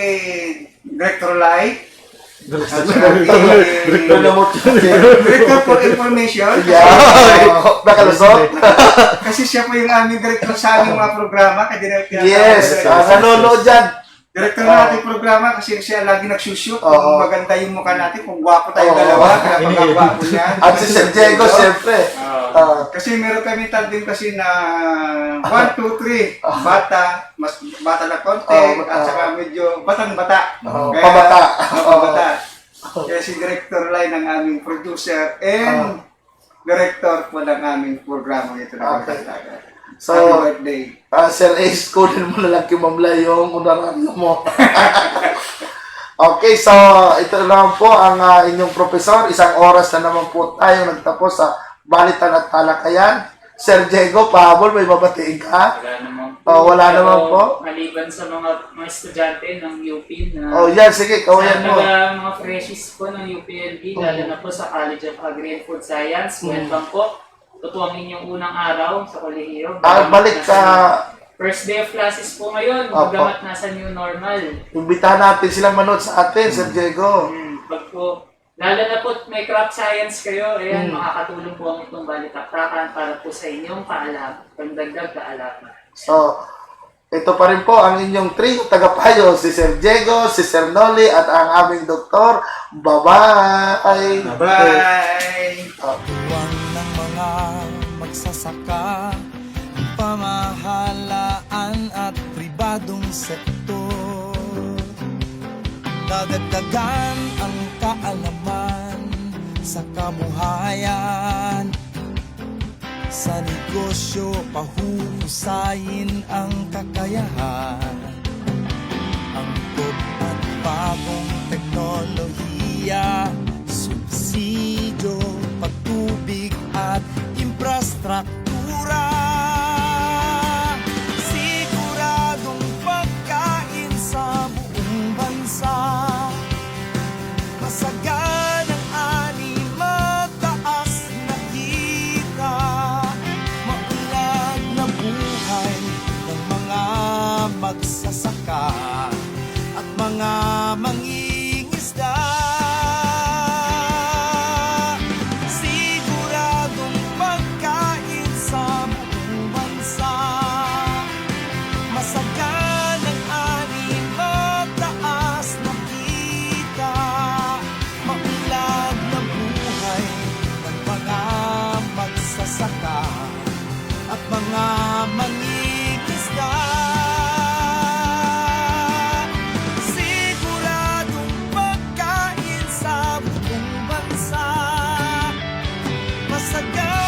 Speaker 3: Director Light. Director for Information.
Speaker 1: Nakalusot?
Speaker 3: Kasi siya po yung aming director sa aming mga programa.
Speaker 1: Yes, nanonood dyan.
Speaker 3: Director ng ating programa kasi siya lagi nagsushoot kung
Speaker 1: Oo.
Speaker 3: maganda yung mukha natin, kung gwapo tayong
Speaker 1: Oo.
Speaker 3: dalawa, napakagwapo niya.
Speaker 1: At si Sir Diego, siyempre.
Speaker 3: Kasi meron kami tandem kasi na 1, 2, 3, bata, mas bata na konti, at saka medyo batang-bata.
Speaker 1: Pabata.
Speaker 3: Pabata. Kaya si Director Lai ng aming producer and Director po ng aming programa ito na
Speaker 1: Okay.
Speaker 3: So,
Speaker 1: So,
Speaker 3: happy birthday.
Speaker 1: Sir Ace, kunin mo na lang kay Ma'am Lai yung honoraryo mo. Okay, so ito naman po ang inyong professor. Isang oras na naman po tayo nagtapos sa balitan at talakayan. Sir Diego, pahabol, may babatiin ka?
Speaker 4: Wala naman po.
Speaker 1: Wala naman
Speaker 4: Pero
Speaker 1: po.
Speaker 4: Maliban sa mga estudyante ng UP na
Speaker 1: Yan, sige, kawayan mo.
Speaker 4: mga freshies po ng UPLB, lalo na po sa College of Agri and Food Science. Welcome po. Ito ang inyong unang araw sa kolehiyo.
Speaker 1: Balik ka.
Speaker 4: First day of classes po ngayon,
Speaker 1: Opo.
Speaker 4: bagamat nasa new normal.
Speaker 1: Imbitahan natin silang manood sa atin, Sir Diego.
Speaker 4: Pag po, lalo na po may crop science kayo, ayan, makakatulong po ang itong balitaktakan para po sa inyong kaalaman, pagdagdag kaalaman.
Speaker 1: So, ito pa rin po ang inyong trio tagapayo, si Sir Diego, si Sir Noli, at ang aming doktor. Bye-bye!
Speaker 3: Bye!
Speaker 6: Tuwang ng mga magsasaka, ang pamahalaan at pribadong sektor. Dadagdagan ang kaalaman sa kabuhayan. Sa negosyo, pahuhusayin ang kakayahan. Angkop at bagong teknolohiya, subsidyo, pagtubig at infrastruktura. Siguradong pagkain sa buong bansa. Masaganang ani, mataas na kita. Maunlad na buhay ng mga magsasaka at mga mangingisda. Siguradong pagkain sa buong bansa. Masaganang ani, mataas na kita. Maunlad na buhay ng mga magsasaka at mga mangingisda. Siguradong pagkain sa buong bansa. Masaganang